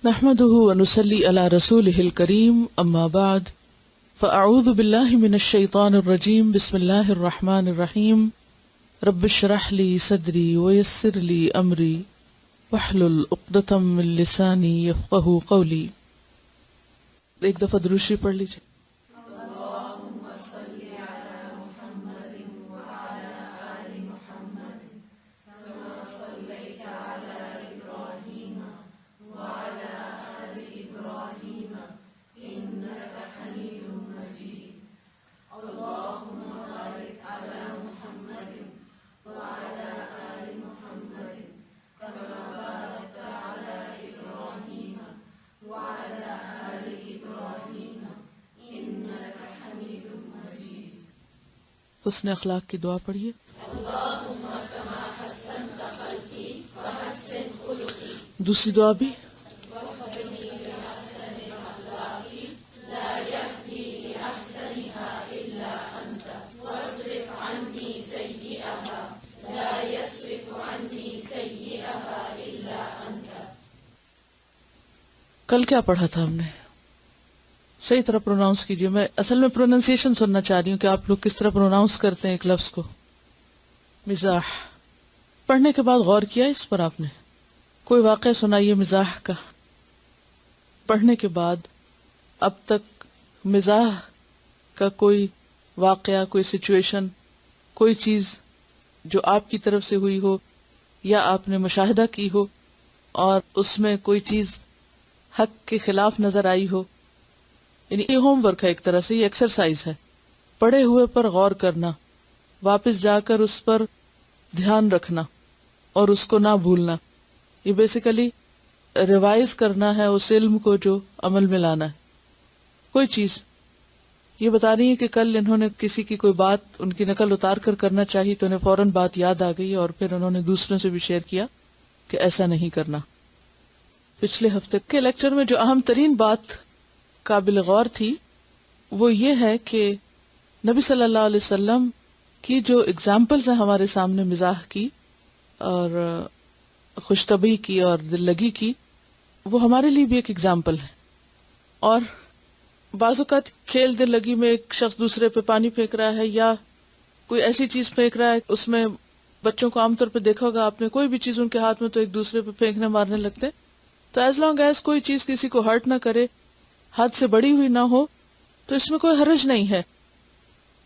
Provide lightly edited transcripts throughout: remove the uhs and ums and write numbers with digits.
نحمده ونصلي على رسوله الكريم اما بعد فاعوذ بالله من الشيطان الرجيم بسم الله الرحمن الرحيم رب اشرح لي صدري ويسر لي امري واحلل عقدة من لساني يفقهوا قولي. ایک دفعہ درود شریف پڑھ لیجیے. حسن اخلاق کی دعا پڑھیے. دوسری دعا بھی کل کیا پڑھا تھا ہم نے؟ صحیح طرح پروناؤنس کیجئے. میں اصل میں پروننسیشن سننا چاہ رہی ہوں کہ آپ لوگ کس طرح پروناؤنس کرتے ہیں ایک لفظ کو. مزاح پڑھنے کے بعد غور کیا اس پر آپ نے؟ کوئی واقعہ سنائیے مزاح کا. پڑھنے کے بعد اب تک مزاح کا کوئی واقعہ، کوئی سچویشن، کوئی چیز جو آپ کی طرف سے ہوئی ہو یا آپ نے مشاہدہ کی ہو اور اس میں کوئی چیز حق کے خلاف نظر آئی ہو. یعنی یہ ہوم ورک ہے ایک طرح سے، یہ ایکسرسائز ہے. پڑھے ہوئے پر غور کرنا، واپس جا کر اس پر دھیان رکھنا اور اس کو نہ بھولنا. یہ بیسیکلی ریوائز کرنا ہے اس علم کو جو عمل میں لانا ہے. کوئی چیز یہ بتا رہی ہے کہ کل انہوں نے کسی کی کوئی بات ان کی نقل اتار کر کرنا چاہی تو انہیں فوراً بات یاد آ گئی اور پھر انہوں نے دوسروں سے بھی شیئر کیا کہ ایسا نہیں کرنا. پچھلے ہفتے کے لیکچر میں جو اہم ترین بات قابل غور تھی وہ یہ ہے کہ نبی صلی اللہ علیہ وسلم کی جو اگزامپلز ہیں ہمارے سامنے مزاح کی اور خوش طبعی کی اور دل لگی کی، وہ ہمارے لیے بھی ایک اگزامپل ہے. اور بعض اوقات کھیل دل لگی میں ایک شخص دوسرے پہ پانی پھینک رہا ہے یا کوئی ایسی چیز پھینک رہا ہے، اس میں بچوں کو عام طور پہ دیکھا ہوگا آپ نے، کوئی بھی چیز ان کے ہاتھ میں تو ایک دوسرے پہ پھینکنے مارنے لگتے. تو ایز لانگ ایز کوئی چیز کسی کو ہرٹ نہ کرے، حد سے بڑی ہوئی نہ ہو، تو اس میں کوئی حرج نہیں ہے.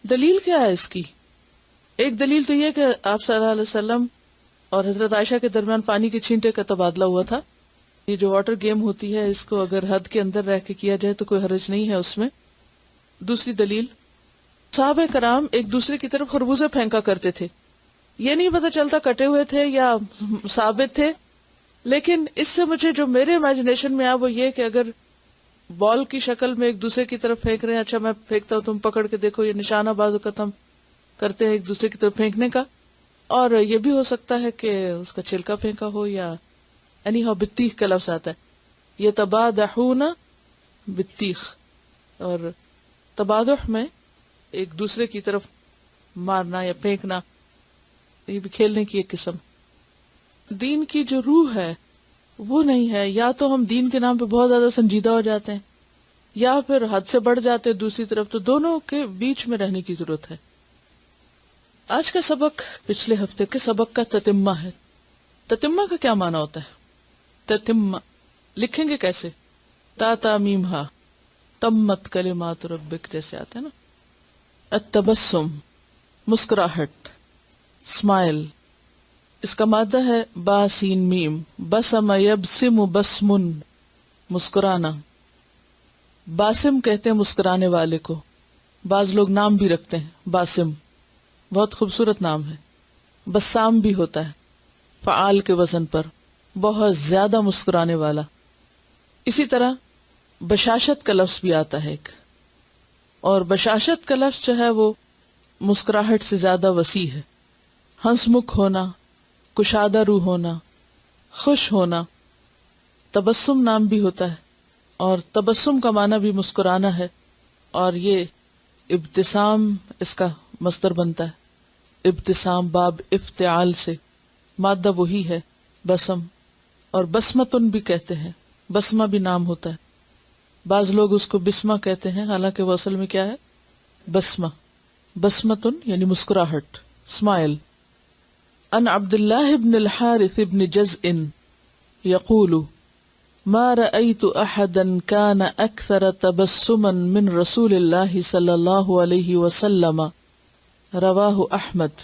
دلیل کیا ہے اس کی؟ ایک دلیل تو یہ کہ آپ صلی اللہ علیہ وسلم اور حضرت عائشہ کے درمیان پانی کے چھینٹے کا تبادلہ ہوا تھا. یہ جو واٹر گیم ہوتی ہے اس کو اگر حد کے اندر رہ کے کیا جائے تو کوئی حرج نہیں ہے اس میں. دوسری دلیل، صحابہ کرام ایک دوسرے کی طرف خربوزے پھینکا کرتے تھے. یہ نہیں پتہ چلتا کٹے ہوئے تھے یا ثابت تھے، لیکن اس سے مجھے جو میرے امیجنیشن میں آیا وہ یہ کہ اگر بال کی شکل میں ایک دوسرے کی طرف پھینک رہے ہیں، اچھا میں پھینکتا ہوں تم پکڑ کے دیکھو، یہ نشانہ بعض اوقات ہم کرتے ہیں ایک دوسرے کی طرف پھینکنے کا. اور یہ بھی ہو سکتا ہے کہ اس کا چھلکا پھینکا ہو یا انیہا بطیخ کا لفظ آتا ہے، یہ تبادحون بطیخ، اور تبادح میں ایک دوسرے کی طرف مارنا یا پھینکنا، یہ بھی کھیلنے کی ایک قسم. دین کی جو روح ہے وہ نہیں ہے. یا تو ہم دین کے نام پہ بہت زیادہ سنجیدہ ہو جاتے ہیں یا پھر حد سے بڑھ جاتے ہیں دوسری طرف. تو دونوں کے بیچ میں رہنے کی ضرورت ہے. آج کا سبق پچھلے ہفتے کے سبق کا تتمہ ہے. تتمہ کا کیا معنی ہوتا ہے؟ تتمہ لکھیں گے کیسے؟ تا تا میم ہا، تمت کلمات ربک جیسے آتے ہیں نا. التبسم مسکراہٹ، اسمائل. اس کا مادہ ہے با سین میم. بسم یبسم بسمن، مسکرانا. باسم کہتے ہیں مسکرانے والے کو. بعض لوگ نام بھی رکھتے ہیں باسم، بہت خوبصورت نام ہے. بسام بھی ہوتا ہے فعال کے وزن پر، بہت زیادہ مسکرانے والا. اسی طرح بشاشت کا لفظ بھی آتا ہے ایک، اور بشاشت کا لفظ جو ہے وہ مسکراہٹ سے زیادہ وسیع ہے. ہنس مکھ ہونا، کشادہ روح ہونا، خوش ہونا. تبسم نام بھی ہوتا ہے اور تبسم کا معنی بھی مسکرانا ہے، اور یہ ابتسام اس کا مصدر بنتا ہے. ابتسام باب افتعال سے، مادہ وہی ہے بسم، اور بسمتن بھی کہتے ہیں. بسمہ بھی نام ہوتا ہے، بعض لوگ اس کو بسمہ کہتے ہیں، حالانکہ وہ اصل میں کیا ہے؟ بسمہ. بسمتن یعنی مسکراہٹ، اسمائل. ان عبد اللہ بن الحارث بن جزء یقول ما رأيت احدا كان اكثر تبسما من رسول الله صلی اللہ علیہ وسلم رواہ احمد.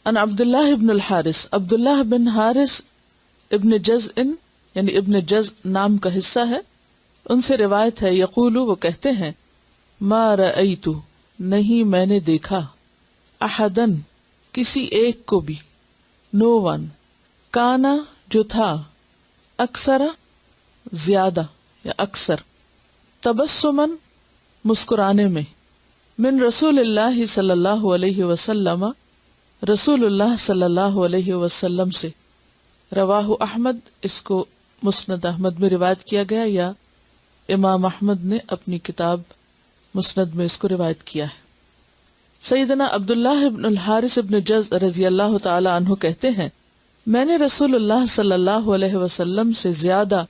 ان عبد اللہ بن الحارث، عبداللہ بن حارث ابن جزء یعنی ابن جزء نام کا حصہ ہے، ان سے روایت ہے، یقول وہ کہتے ہیں، ما رأیت نہیں میں نے دیکھا، احدن کسی ایک کو بھی، نو ون، کانا جو تھا، اکثر زیادہ یا اکثر، تبسمن مسکرانے میں، من رسول اللہ صلی اللہ علیہ وسلم رسول اللہ صلی اللہ علیہ وسلم سے. رواہ احمد، اس کو مسند احمد میں روایت کیا گیا یا امام احمد نے اپنی کتاب مسند میں اس کو روایت کیا ہے. سیدنا عبداللہ بن الحارث بن جزء رضی اللہ تعالی عنہ کہتے ہیں، میں نے رسول اللہ صلی اللہ علیہ وسلم سے زیادہ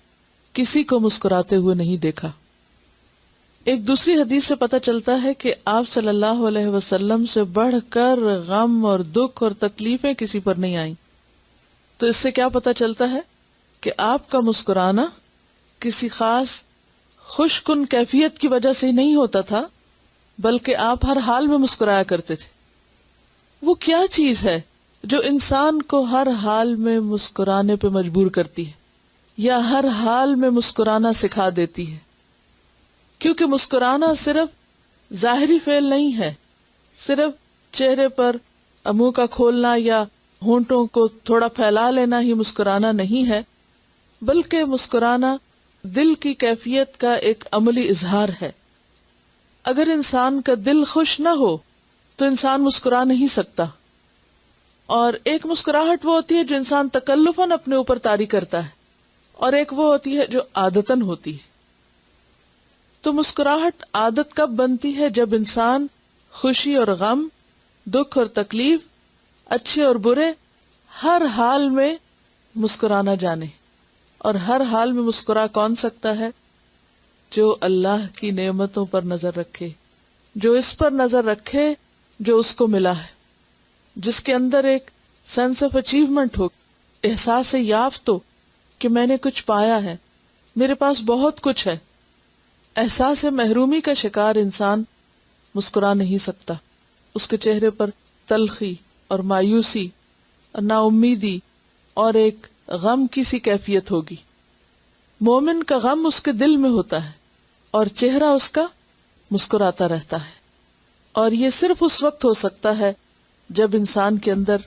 کسی کو مسکراتے ہوئے نہیں دیکھا. ایک دوسری حدیث سے پتہ چلتا ہے کہ آپ صلی اللہ علیہ وسلم سے بڑھ کر غم اور دکھ اور تکلیفیں کسی پر نہیں آئیں. تو اس سے کیا پتہ چلتا ہے کہ آپ کا مسکرانا کسی خاص خوش کن کیفیت کی وجہ سے نہیں ہوتا تھا، بلکہ آپ ہر حال میں مسکرایا کرتے تھے. وہ کیا چیز ہے جو انسان کو ہر حال میں مسکرانے پہ مجبور کرتی ہے یا ہر حال میں مسکرانا سکھا دیتی ہے؟ کیونکہ مسکرانا صرف ظاہری فعل نہیں ہے، صرف چہرے پر منہ کا کھولنا یا ہونٹوں کو تھوڑا پھیلا لینا ہی مسکرانا نہیں ہے، بلکہ مسکرانا دل کی کیفیت کا ایک عملی اظہار ہے. اگر انسان کا دل خوش نہ ہو تو انسان مسکرا نہیں سکتا. اور ایک مسکراہٹ وہ ہوتی ہے جو انسان تکلفاً اپنے اوپر طاری کرتا ہے، اور ایک وہ ہوتی ہے جو عادتاً ہوتی ہے. تو مسکراہٹ عادت کب بنتی ہے؟ جب انسان خوشی اور غم، دکھ اور تکلیف، اچھے اور برے، ہر حال میں مسکرانا جانے. اور ہر حال میں مسکرا کون سکتا ہے؟ جو اللہ کی نعمتوں پر نظر رکھے، جو اس پر نظر رکھے جو اس کو ملا ہے، جس کے اندر ایک سینس آف اچیومنٹ ہو، احساس یافت ہو کہ میں نے کچھ پایا ہے، میرے پاس بہت کچھ ہے. احساس محرومی کا شکار انسان مسکرا نہیں سکتا. اس کے چہرے پر تلخی اور مایوسی اور نا امیدی اور ایک غم کی سی کیفیت ہوگی. مومن کا غم اس کے دل میں ہوتا ہے اور چہرہ اس کا مسکراتا رہتا ہے. اور یہ صرف اس وقت ہو سکتا ہے جب انسان کے اندر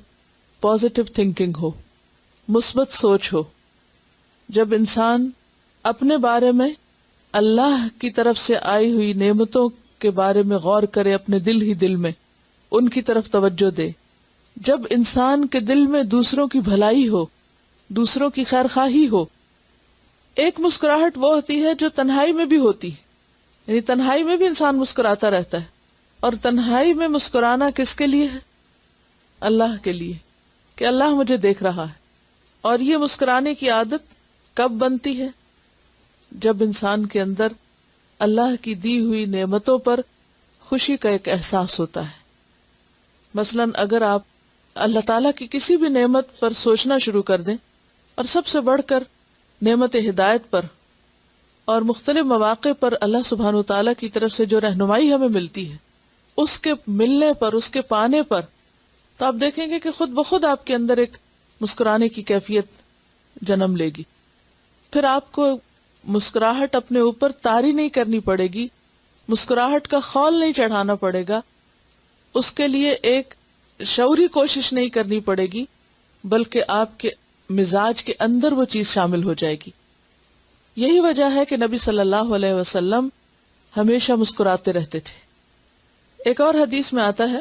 پازیٹیو تھنکنگ ہو، مثبت سوچ ہو، جب انسان اپنے بارے میں اللہ کی طرف سے آئی ہوئی نعمتوں کے بارے میں غور کرے، اپنے دل ہی دل میں ان کی طرف توجہ دے، جب انسان کے دل میں دوسروں کی بھلائی ہو، دوسروں کی خیر خواہی ہو. ایک مسکراہٹ وہ ہوتی ہے جو تنہائی میں بھی ہوتی ہے، یعنی تنہائی میں بھی انسان مسکراتا رہتا ہے. اور تنہائی میں مسکرانا کس کے لیے ہے؟ اللہ کے لیے، کہ اللہ مجھے دیکھ رہا ہے. اور یہ مسکرانے کی عادت کب بنتی ہے؟ جب انسان کے اندر اللہ کی دی ہوئی نعمتوں پر خوشی کا ایک احساس ہوتا ہے. مثلاً اگر آپ اللہ تعالیٰ کی کسی بھی نعمت پر سوچنا شروع کر دیں، اور سب سے بڑھ کر نعمت ہدایت پر اور مختلف مواقع پر اللہ سبحانہ وتعالیٰ کی طرف سے جو رہنمائی ہمیں ملتی ہے، اس کے ملنے پر، اس کے پانے پر، تو آپ دیکھیں گے کہ خود بخود آپ کے اندر ایک مسکرانے کی کیفیت جنم لے گی. پھر آپ کو مسکراہٹ اپنے اوپر طاری نہیں کرنی پڑے گی، مسکراہٹ کا خول نہیں چڑھانا پڑے گا، اس کے لیے ایک شعوری کوشش نہیں کرنی پڑے گی، بلکہ آپ کے مزاج کے اندر وہ چیز شامل ہو جائے گی. یہی وجہ ہے کہ نبی صلی اللہ علیہ وسلم ہمیشہ مسکراتے رہتے تھے. ایک اور حدیث میں آتا ہے،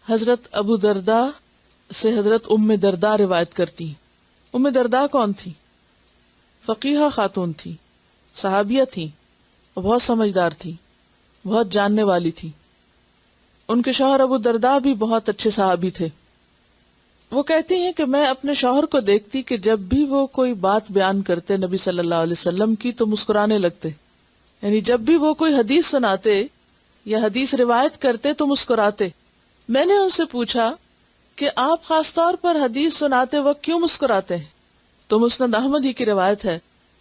حضرت ابو درداء سے حضرت ام درداء روایت کرتی ہیں. ام درداء کون تھی؟ فقیہہ خاتون تھی، صحابیہ تھی، بہت سمجھدار تھی، بہت جاننے والی تھی. ان کے شوہر ابو درداء بھی بہت اچھے صحابی تھے. وہ کہتی ہیں کہ میں اپنے شوہر کو دیکھتی کہ جب بھی وہ کوئی بات بیان کرتے نبی صلی اللہ علیہ وسلم کی تو مسکرانے لگتے، یعنی جب بھی وہ کوئی حدیث سناتے یا حدیث روایت کرتے تو مسکراتے۔ میں نے ان سے پوچھا کہ آپ خاص طور پر حدیث سناتے وقت کیوں مسکراتے ہیں؟ تو مسند احمد ہی کی روایت ہے،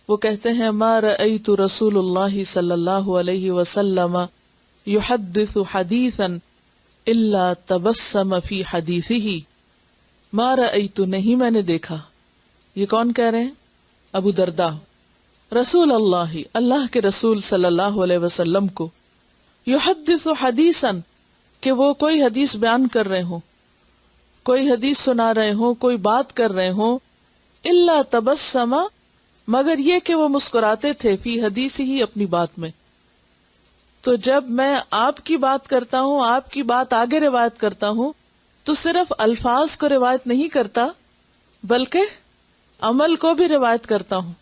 وہ کہتے ہیں ما رأیت رسول اللہ صلی اللہ علیہ وسلم یحدث حدیثا الا تبسم فی حدیثہ، ما رأیت نہیں میں نے دیکھا، یہ کون کہہ رہے ہیں؟ ابو درداء، رسول اللہ اللہ کے رسول صلی اللہ علیہ وسلم کو یحدث حدیثا کہ وہ کوئی حدیث بیان کر رہے ہوں، کوئی حدیث سنا رہے ہوں، کوئی بات کر رہے ہوں، الا تبسم مگر یہ کہ وہ مسکراتے تھے فی حدیث ہی اپنی بات میں۔ تو جب میں آپ کی بات کرتا ہوں، آپ کی بات آگے روایت کرتا ہوں تو صرف الفاظ کو روایت نہیں کرتا بلکہ عمل کو بھی روایت کرتا ہوں۔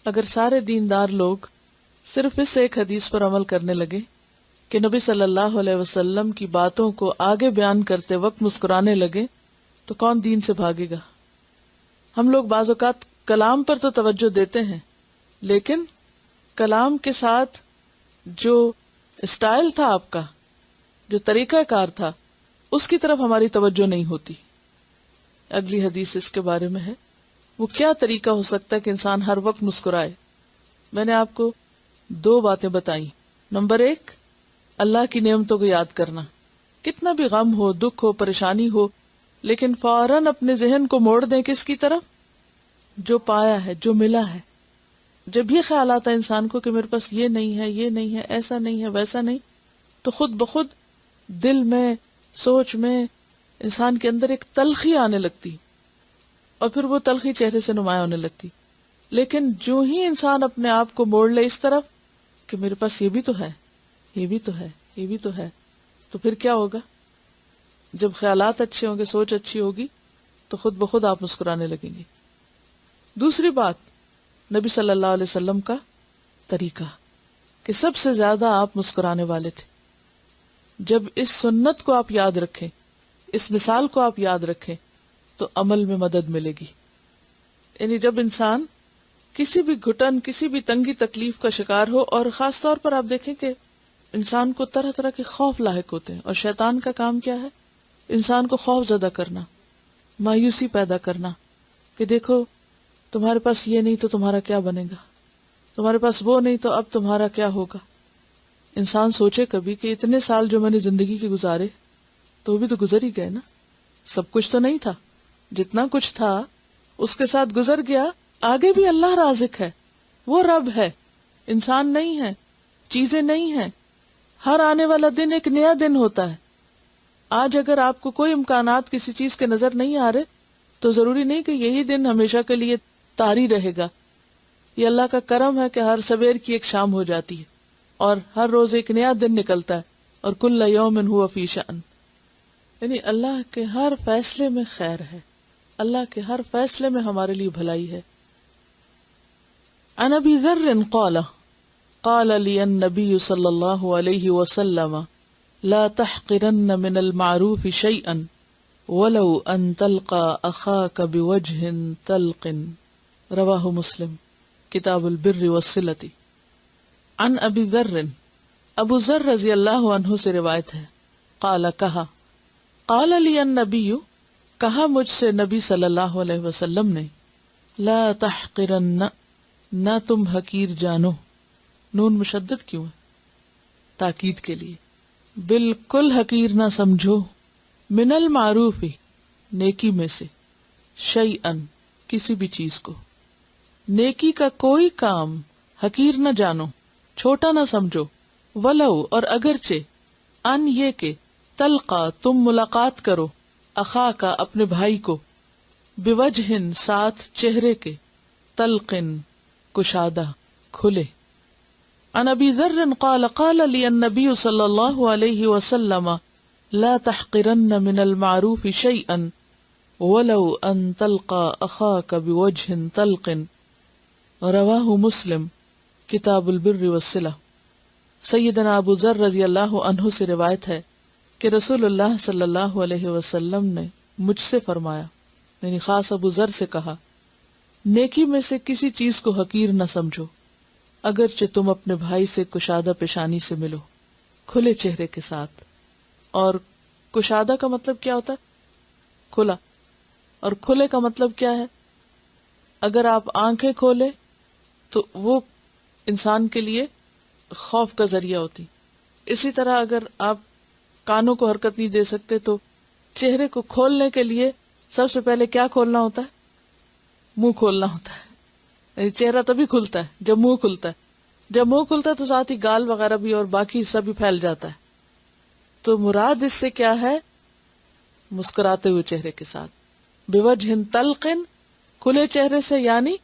اگر سارے دیندار لوگ صرف اس ایک حدیث پر عمل کرنے لگے کہ نبی صلی اللہ علیہ وسلم کی باتوں کو آگے بیان کرتے وقت مسکرانے لگے تو کون دین سے بھاگے گا؟ ہم لوگ بعض اوقات کلام پر تو توجہ دیتے ہیں، لیکن کلام کے ساتھ جو اسٹائل تھا آپ کا، جو طریقہ کار تھا، اس کی طرف ہماری توجہ نہیں ہوتی۔ اگلی حدیث اس کے بارے میں ہے، وہ کیا طریقہ ہو سکتا ہے کہ انسان ہر وقت مسکرائے؟ میں نے آپ کو 2 باتیں بتائیں۔ نمبر 1، اللہ کی نعمتوں کو یاد کرنا، کتنا بھی غم ہو، دکھ ہو، پریشانی ہو، لیکن فوراً اپنے ذہن کو موڑ دیں کس کی طرف؟ جو پایا ہے، جو ملا ہے۔ جب یہ خیال آتا ہے انسان کو کہ میرے پاس یہ نہیں ہے، یہ نہیں ہے، ایسا نہیں ہے، ویسا نہیں، تو خود بخود دل میں، سوچ میں انسان کے اندر ایک تلخی آنے لگتی، اور پھر وہ تلخی چہرے سے نمایاں ہونے لگتی۔ لیکن جو ہی انسان اپنے آپ کو موڑ لے اس طرف کہ میرے پاس یہ بھی تو ہے، یہ بھی تو ہے، یہ بھی تو ہے، تو پھر کیا ہوگا؟ جب خیالات اچھے ہوں گے، سوچ اچھی ہوگی، تو خود بخود آپ مسکرانے لگیں گے۔ دوسری بات، نبی صلی اللہ علیہ وسلم کا طریقہ کہ سب سے زیادہ آپ مسکرانے والے تھے۔ جب اس سنت کو آپ یاد رکھیں، اس مثال کو آپ یاد رکھیں تو عمل میں مدد ملے گی۔ یعنی جب انسان کسی بھی گھٹن، کسی بھی تنگی تکلیف کا شکار ہو، اور خاص طور پر آپ دیکھیں کہ انسان کو طرح طرح کے خوف لاحق ہوتے ہیں، اور شیطان کا کام کیا ہے؟ انسان کو خوف زدہ کرنا، مایوسی پیدا کرنا، کہ دیکھو تمہارے پاس یہ نہیں تو تمہارا کیا بنے گا، تمہارے پاس وہ نہیں تو اب تمہارا کیا ہوگا۔ انسان سوچے کبھی کہ اتنے سال جو میں نے زندگی کے گزارے تو وہ بھی تو گزر ہی گئے نا، سب کچھ تو نہیں تھا، جتنا کچھ تھا اس کے ساتھ گزر گیا، آگے بھی اللہ رازق ہے، وہ رب ہے، انسان نہیں ہے، چیزیں نہیں ہیں، ہر آنے والا دن ایک نیا دن ہوتا ہے۔ آج اگر آپ کو کوئی امکانات کسی چیز کے نظر نہیں آ رہے تو ضروری نہیں کہ یہی دن ہمیشہ کے لیے طاری رہے گا۔ یہ اللہ کا کرم ہے کہ ہر سویر کی ایک شام ہو جاتی ہے اور ہر روز ایک نیا دن نکلتا ہے، اور کل یوم ہوا فی شأن، یعنی اللہ کے ہر فیصلے میں خیر ہے، اللہ کے ہر فیصلے میں ہمارے لیے بھلائی ہے۔ عن ابی ذر قال قال لی النبی صلی اللہ علیہ وسلم لا تحقرن من المعروف شیئا ولو ان تلقى اخاك بوجه طلق، رواہ مسلم کتاب البر والصلۃ۔ عن ابی ذر، ابو ذر رضی اللہ عنہ سے روایت ہے، قال کہا، قال لی النبی کہا مجھ سے نبی صلی اللہ علیہ وسلم نے، لا تحقرن نہ تم حقیر جانو، نون مشدد کیوں ہے؟ تاکید کے لیے، بالکل حقیر نہ سمجھو، من المعروف نیکی میں سے، شیئن کسی بھی چیز کو، نیکی کا کوئی کام حقیر نہ جانو، چھوٹا نہ سمجھو، ولو اور اگرچہ، ان یہ کہ، تلقا تم ملاقات کرو، اخا کا اپنے بھائی کو، بوجہن ساتھ چہرے کے، طلقن کشادہ کھلے۔ عن ابی ذر قال قال لی النبی صلی اللہ علیہ وسلم لا تحقرن من المعروف شیئا ولو ان تلقى اخاك بوجہ طلق، رواہ مسلم کتاب البر والصلہ۔ سیدنا ابو ذر رضی اللہ عنہ سے روایت ہے کہ رسول اللہ صلی اللہ علیہ وسلم نے مجھ سے فرمایا، یعنی خاص ابو ذر سے کہا، نیکی میں سے کسی چیز کو حقیر نہ سمجھو، اگرچہ تم اپنے بھائی سے کشادہ پیشانی سے ملو، کھلے چہرے کے ساتھ. اور کشادہ کا مطلب کیا ہوتا ہے؟ کھلا. اور کھلے کا مطلب کیا ہے؟ اگر آپ آنکھیں کھولے تو وہ انسان کے لیے خوف کا ذریعہ ہوتی. اسی طرح اگر آپ کانوں کو حرکت نہیں دے سکتے تو چہرے کو کھولنے کے لیے سب سے پہلے کیا کھولنا ہوتا ہے؟ منہ کھولنا ہوتا ہے. یعنی چہرہ تبھی کھلتا ہے جب منہ کھلتا ہے. جب منہ کھلتا ہے تو ساتھ ہی گال وغیرہ بھی اور باقی حصہ بھی پھیل جاتا ہے. تو مراد اس سے کیا ہے؟ مسکراتے ہوئے چہرے کے ساتھ. بوجہ طلق، کھلے چہرے سے یعنی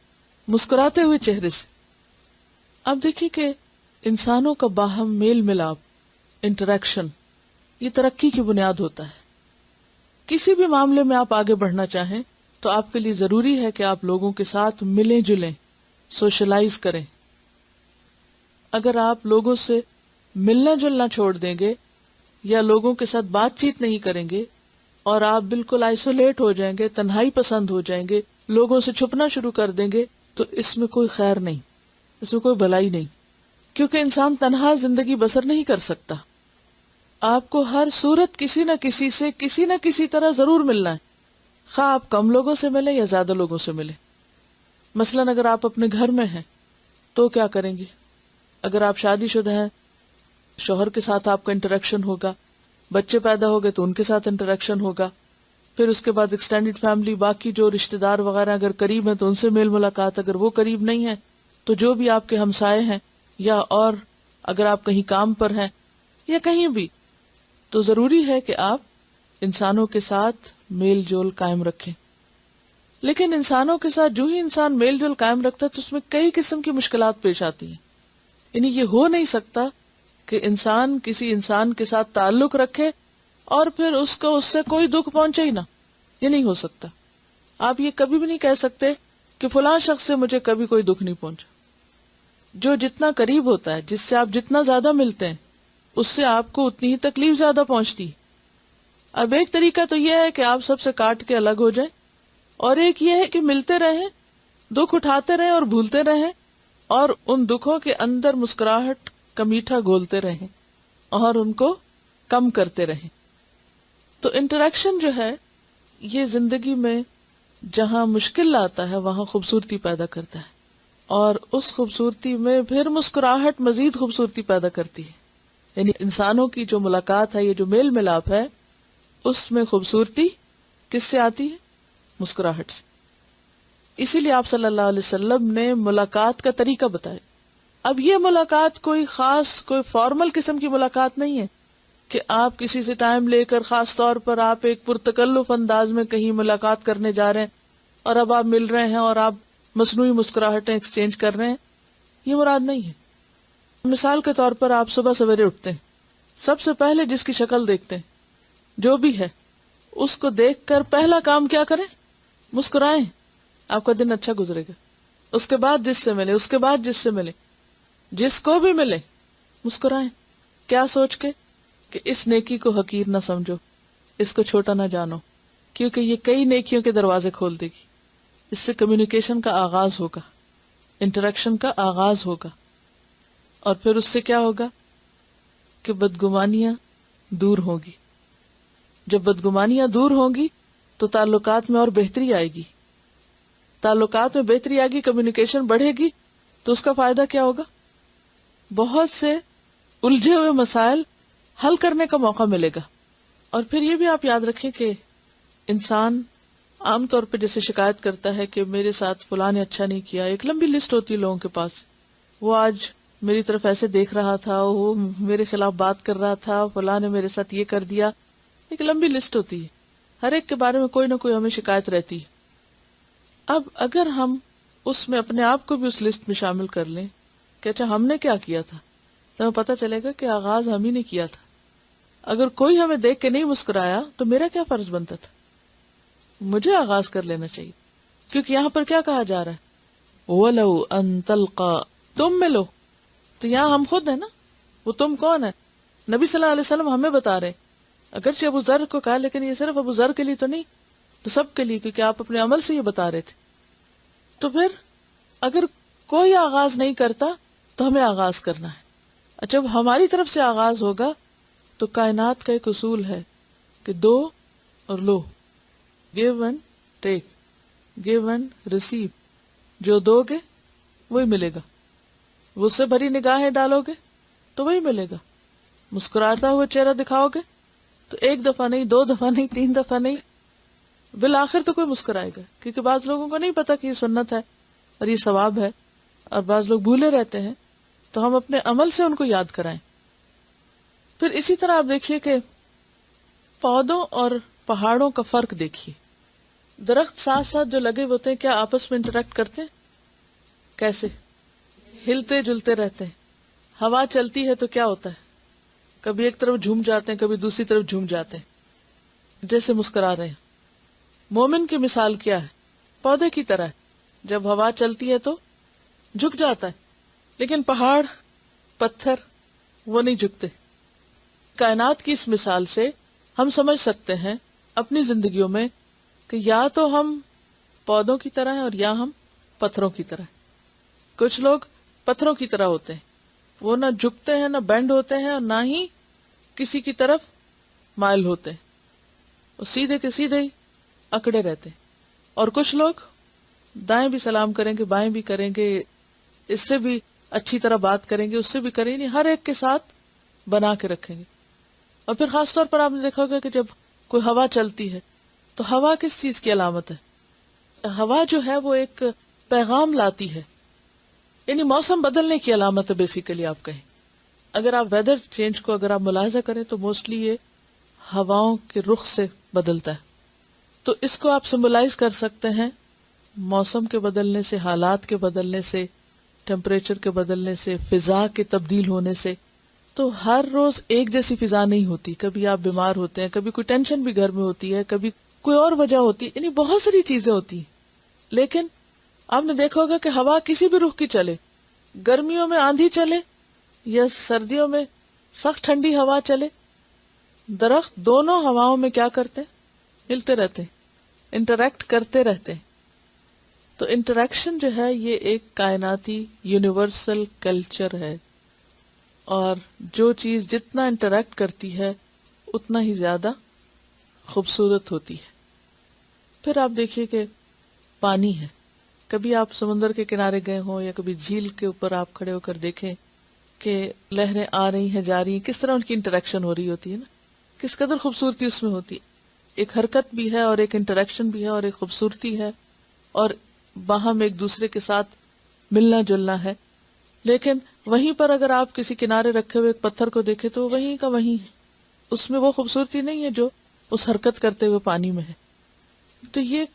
مسکراتے ہوئے چہرے سے. اب دیکھیے کہ انسانوں کا باہم میل ملاپ، انٹریکشن، یہ ترقی کی بنیاد ہوتا ہے. کسی بھی معاملے میں آپ آگے بڑھنا چاہیں تو آپ کے لیے ضروری ہے کہ آپ لوگوں کے ساتھ ملیں جلیں، سوشلائز کریں. اگر آپ لوگوں سے ملنا جلنا چھوڑ دیں گے یا لوگوں کے ساتھ بات چیت نہیں کریں گے اور آپ بالکل آئسولیٹ ہو جائیں گے، تنہائی پسند ہو جائیں گے، لوگوں سے چھپنا شروع کر دیں گے، تو اس میں کوئی خیر نہیں، اس میں کوئی بھلائی نہیں. کیونکہ انسان تنہا زندگی بسر نہیں کر سکتا. آپ کو ہر صورت کسی نہ کسی طرح ضرور ملنا ہے، خواہ آپ کم لوگوں سے ملیں یا زیادہ لوگوں سے ملیں. مثلاً اگر آپ اپنے گھر میں ہیں تو کیا کریں گے؟ اگر آپ شادی شدہ ہیں، شوہر کے ساتھ آپ کا انٹریکشن ہوگا، بچے پیدا ہو گئے تو ان کے ساتھ انٹریکشن ہوگا، پھر اس کے بعد ایکسٹینڈڈ فیملی، باقی جو رشتہ دار وغیرہ اگر قریب ہیں تو ان سے میل ملاقات، اگر وہ قریب نہیں ہے تو جو بھی آپ کے ہمسائے ہیں، یا اور اگر آپ کہیں کام پر ہیں یا کہیں بھی، تو ضروری ہے کہ آپ انسانوں کے ساتھ میل جول قائم رکھیں. لیکن انسانوں کے ساتھ جو ہی انسان میل جول قائم رکھتا ہے تو اس میں کئی قسم کی مشکلات پیش آتی ہیں. یعنی یہ ہو نہیں سکتا کہ انسان کسی انسان کے ساتھ تعلق رکھے اور پھر اس کو اس سے کوئی دکھ پہنچے ہی نہ. یہ نہیں ہو سکتا. آپ یہ کبھی بھی نہیں کہہ سکتے کہ فلاں شخص سے مجھے کبھی کوئی دکھ نہیں پہنچا. جو جتنا قریب ہوتا ہے، جس سے آپ جتنا زیادہ ملتے ہیں، اس سے آپ کو اتنی ہی تکلیف زیادہ پہنچتی ہے. اب ایک طریقہ تو یہ ہے کہ آپ سب سے کاٹ کے الگ ہو جائیں، اور ایک یہ ہے کہ ملتے رہیں، دکھ اٹھاتے رہیں اور بھولتے رہیں، اور ان دکھوں کے اندر مسکراہٹ کا میٹھا گھولتے رہیں اور ان کو کم کرتے رہیں. تو انٹریکشن جو ہے یہ زندگی میں جہاں مشکل لاتا ہے وہاں خوبصورتی پیدا کرتا ہے، اور اس خوبصورتی میں پھر مسکراہٹ مزید خوبصورتی پیدا کرتی ہے. یعنی انسانوں کی جو ملاقات ہے، یہ جو میل ملاپ ہے، اس میں خوبصورتی کس سے آتی ہے؟ مسکراہٹ سے. اسی لیے آپ صلی اللہ علیہ وسلم نے ملاقات کا طریقہ بتایا. اب یہ ملاقات کوئی خاص، کوئی فارمل قسم کی ملاقات نہیں ہے کہ آپ کسی سے ٹائم لے کر خاص طور پر آپ ایک پرتکلف انداز میں کہیں ملاقات کرنے جا رہے ہیں اور اب آپ مل رہے ہیں اور آپ مصنوعی مسکراہٹیں ایکسچینج کر رہے ہیں. یہ مراد نہیں ہے. مثال کے طور پر آپ صبح سویرے اٹھتے ہیں، سب سے پہلے جس کی شکل دیکھتے ہیں، جو بھی ہے، اس کو دیکھ کر پہلا کام کیا کریں؟ مسکرائیں. آپ کا دن اچھا گزرے گا. اس کے بعد جس سے ملے، اس کے بعد جس سے ملے، جس کو بھی ملے مسکرائیں. کیا سوچ کے کہ اس نیکی کو حقیر نہ سمجھو، اس کو چھوٹا نہ جانو، کیونکہ یہ کئی نیکیوں کے دروازے کھول دے گی. اس سے کمیونیکیشن کا آغاز ہوگا، انٹریکشن کا آغاز ہوگا، اور پھر اس سے کیا ہوگا کہ بدگمانیاں دور ہوگی. جب بدگمانیاں دور ہوں گی تو تعلقات میں اور بہتری آئے گی. تعلقات میں بہتری آئے گی، کمیونیکیشن بڑھے گی، تو اس کا فائدہ کیا ہوگا؟ بہت سے الجھے ہوئے مسائل حل کرنے کا موقع ملے گا. اور پھر یہ بھی آپ یاد رکھیں کہ انسان عام طور پہ جیسے شکایت کرتا ہے کہ میرے ساتھ فلاں نے اچھا نہیں کیا، ایک لمبی لسٹ ہوتی ہے لوگوں کے پاس، وہ آج میری طرف ایسے دیکھ رہا تھا، وہ میرے خلاف بات کر رہا تھا، فلاں نے میرے ساتھ یہ کر دیا. ایک لمبی لسٹ ہوتی ہے، ہر ایک کے بارے میں کوئی نہ کوئی ہمیں شکایت رہتی ہے. اب اگر ہم اس میں اپنے آپ کو بھی اس لسٹ میں شامل کر لیں کہ اچھا ہم نے کیا کیا تھا، تو ہمیں پتہ چلے گا کہ آغاز ہم ہی نے کیا تھا. اگر کوئی ہمیں دیکھ کے نہیں مسکرایا تو میرا کیا فرض بنتا تھا؟ مجھے آغاز کر لینا چاہیے. کیونکہ یہاں پر کیا کہا جا رہا ہے؟ وَلَوْ أَن تَلْقَى، تم ملو. تو یہاں ہم خود ہیں نا، وہ تم کون ہے؟ نبی صلی اللہ علیہ وسلم ہمیں بتا رہے. اگرچہ ابو ذر کو کہا، لیکن یہ صرف ابو ذر کے لیے تو نہیں، تو سب کے لیے، کیونکہ آپ اپنے عمل سے یہ بتا رہے تھے. تو پھر اگر کوئی آغاز نہیں کرتا تو ہمیں آغاز کرنا ہے. جب ہماری طرف سے آغاز ہوگا تو کائنات کا ایک اصول ہے کہ دو اور لو، give and take, give and receive. جو دو گے وہی ملے گا، اس سے بھری نگاہیں ڈالو گے تو وہی ملے گا. مسکراتا ہوا چہرہ دکھاؤ گے تو ایک دفعہ نہیں، دو دفعہ نہیں، تین دفعہ نہیں، بالآخر تو کوئی مسکرائے گا. کیونکہ بعض لوگوں کو نہیں پتا کہ یہ سنت ہے اور یہ ثواب ہے، اور بعض لوگ بھولے رہتے ہیں، تو ہم اپنے عمل سے ان کو یاد کرائیں. پھر اسی طرح آپ دیکھیے کہ پودوں اور پہاڑوں کا فرق دیکھیے. درخت ساتھ ساتھ جو لگے ہوتے ہیں کیا آپس میں انٹریکٹ کرتے ہیں؟ کیسے؟ ہلتے جلتے رہتے ہیں. ہوا چلتی ہے تو کیا ہوتا ہے؟ کبھی ایک طرف جھوم جاتے ہیں، کبھی دوسری طرف جھوم جاتے ہیں، جیسے مسکرا رہے ہیں. مومن کی مثال کیا ہے؟ پودے کی طرح ہے. جب ہوا چلتی ہے تو جھک جاتا ہے، لیکن پہاڑ، پتھر وہ نہیں جھکتے. کائنات کی اس مثال سے ہم سمجھ سکتے ہیں اپنی زندگیوں میں کہ یا تو ہم پودوں کی طرح ہیں اور یا ہم پتھروں کی طرح. کچھ لوگ پتھروں کی طرح ہوتے ہیں، وہ نہ جھکتے ہیں، نہ بینڈ ہوتے ہیں، اور نہ ہی کسی کی طرف مائل ہوتے ہیں، وہ سیدھے کے سیدھے ہی اکڑے رہتے ہیں. اور کچھ لوگ دائیں بھی سلام کریں گے، بائیں بھی کریں گے، اس سے بھی اچھی طرح بات کریں گے، اس سے بھی کریں گے، ہر ایک کے ساتھ بنا کے رکھیں گے. اور پھر خاص طور پر آپ نے دیکھا ہوگا کہ جب کوئی ہوا چلتی ہے تو ہوا کس چیز کی علامت ہے؟ ہوا جو ہے وہ ایک پیغام لاتی ہے، یعنی موسم بدلنے کی علامت ہے بیسیکلی آپ کہیں. اگر آپ ویدر چینج کو اگر آپ ملاحظہ کریں تو موسٹلی یہ ہواؤں کے رخ سے بدلتا ہے. تو اس کو آپ سمبلائز کر سکتے ہیں موسم کے بدلنے سے، حالات کے بدلنے سے، ٹیمپریچر کے بدلنے سے، فضا کے تبدیل ہونے سے. تو ہر روز ایک جیسی فضا نہیں ہوتی، کبھی آپ بیمار ہوتے ہیں، کبھی کوئی ٹینشن بھی گھر میں ہوتی ہے، کبھی کوئی اور وجہ ہوتی ہے، یعنی بہت ساری چیزیں ہوتی ہیں. لیکن آپ نے دیکھا ہوگا کہ ہوا کسی بھی رخ کی چلے، گرمیوں میں آندھی چلے یا سردیوں میں سخت ٹھنڈی ہوا چلے، درخت دونوں ہواؤں میں کیا کرتے ہیں؟ ہلتے رہتے ہیں، انٹریکٹ کرتے رہتے ہیں. تو انٹریکشن جو ہے یہ ایک کائناتی یونیورسل کلچر ہے، اور جو چیز جتنا انٹریکٹ کرتی ہے اتنا ہی زیادہ خوبصورت ہوتی ہے. پھر آپ دیکھیے کہ پانی ہے، کبھی آپ سمندر کے کنارے گئے ہوں یا کبھی جھیل کے اوپر آپ کھڑے ہو کر دیکھیں کہ لہریں آ رہی ہیں، جا رہی ہیں، کس طرح ان کی انٹریکشن ہو رہی ہوتی ہے نا، کس قدر خوبصورتی اس میں ہوتی ہے. ایک حرکت بھی ہے اور ایک انٹریکشن بھی ہے اور ایک خوبصورتی ہے، اور باہم ایک دوسرے کے ساتھ ملنا جلنا ہے. لیکن وہیں پر اگر آپ کسی کنارے رکھے ہوئے ایک پتھر کو دیکھیں تو وہیں کا وہیں ہے، اس میں وہ خوبصورتی نہیں ہے جو اس حرکت کرتے ہوئے پانی میں ہے. تو یہ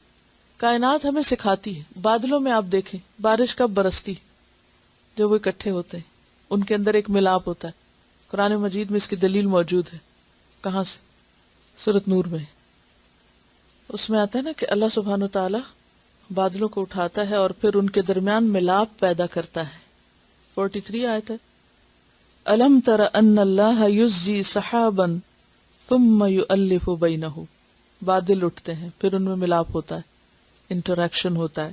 کائنات ہمیں سکھاتی ہے. بادلوں میں آپ دیکھیں بارش کب برستی، جب وہ اکٹھے ہوتے ہیں، ان کے اندر ایک ملاپ ہوتا ہے. قرآن مجید میں اس کی دلیل موجود ہے. کہاں سے؟ سورۃ نور میں. اس میں آتا ہے نا کہ اللہ سبحانہ تعالی بادلوں کو اٹھاتا ہے اور پھر ان کے درمیان ملاپ پیدا کرتا ہے. 43 آیت ہے. الم تر ان اللہ یزجی سحابا ثم یؤلف بینہ. بادل اٹھتے ہیں، پھر ان میں ملاپ ہوتا ہے، انٹریکشن ہوتا ہے.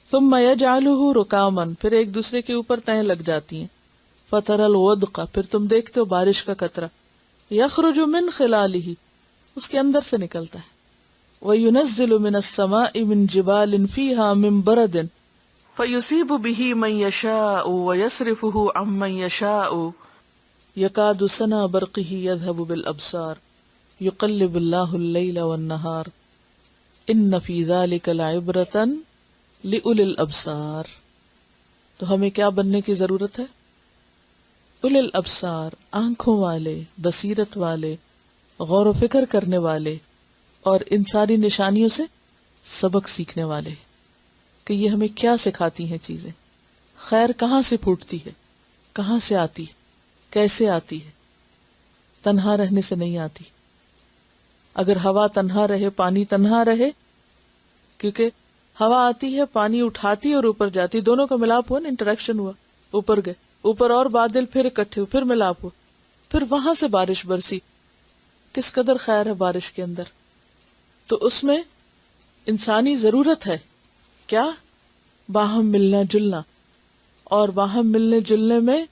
ثم یجعلہ رکاما، پھر ایک دوسرے کے اوپر تہیں لگ جاتی ہیں. فتر الودق، پھر تم دیکھتے ہو بارش کا قطرہ. یخرج من خلالہ، اس کے اندر سے نکلتا ہے. وَيُنَزِّلُ مِنَ السَّمَاءِ مِن جِبَالٍ فِيهَا مِن بَرَدٍ فَيُصِيبُ بِهِ مَن يَشَاءُ وَيَصْرِفُهُ عَن مَّن يَشَاءُ يَكَادُ سَنَا بَرْقِهِ يَذْهَبُ بِالْأَبْصَارِ يُقَلِّبُ اللَّهُ اللَّيْلَ وَالنَّهَارَ إِنَّ فِي ذَلِكَ لَعِبْرَةً لِأُولِي الْأَبْصَارِ. تو ہمیں کیا بننے کی ضرورت ہے؟ اُولِي الْأَبْصَارِ، آنکھوں والے، بصیرت والے، غور و فکر کرنے والے، اور ان ساری نشانیوں سے سبق سیکھنے والے، کہ یہ ہمیں کیا سکھاتی ہیں چیزیں. خیر کہاں سے پھوٹتی ہے، کہاں سے آتی ہے، کیسے آتی ہے. تنہا رہنے سے نہیں آتی. اگر ہوا تنہا رہے، پانی تنہا رہے، کیونکہ ہوا آتی ہے، پانی اٹھاتی اور اوپر جاتی، دونوں کا ملاپ ہوا نا، انٹریکشن ہوا، اوپر گئے، اوپر اور بادل پھر اکٹھے ہوئے، پھر ملاپ ہوا، پھر وہاں سے بارش برسی. کس قدر خیر ہے بارش کے اندر. تو اس میں انسانی ضرورت ہے کیا؟ باہم ملنا جلنا، اور باہم ملنے جلنے میں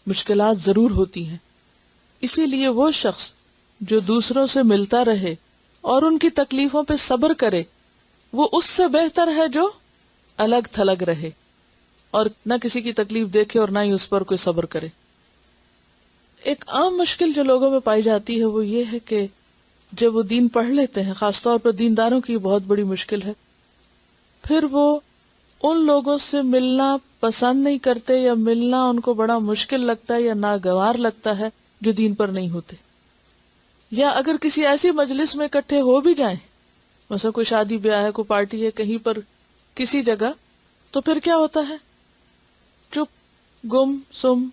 مشکلات ضرور ہوتی ہیں. اسی لیے وہ شخص جو دوسروں سے ملتا رہے اور ان کی تکلیفوں پہ صبر کرے وہ اس سے بہتر ہے جو الگ تھلگ رہے اور نہ کسی کی تکلیف دیکھے اور نہ ہی اس پر کوئی صبر کرے. ایک عام مشکل جو لوگوں میں پائی جاتی ہے وہ یہ ہے کہ جب وہ دین پڑھ لیتے ہیں، خاص طور پر دینداروں کی بہت بڑی مشکل ہے، پھر وہ ان لوگوں سے ملنا پسند نہیں کرتے یا ملنا ان کو بڑا مشکل لگتا ہے یا ناگوار لگتا ہے جو دین پر نہیں ہوتے. یا اگر کسی ایسی مجلس میں اکٹھے ہو بھی جائیں، مثلا کوئی شادی بیاہ ہے، کوئی پارٹی ہے کہیں پر کسی جگہ، تو پھر کیا ہوتا ہے؟ چپ گم سم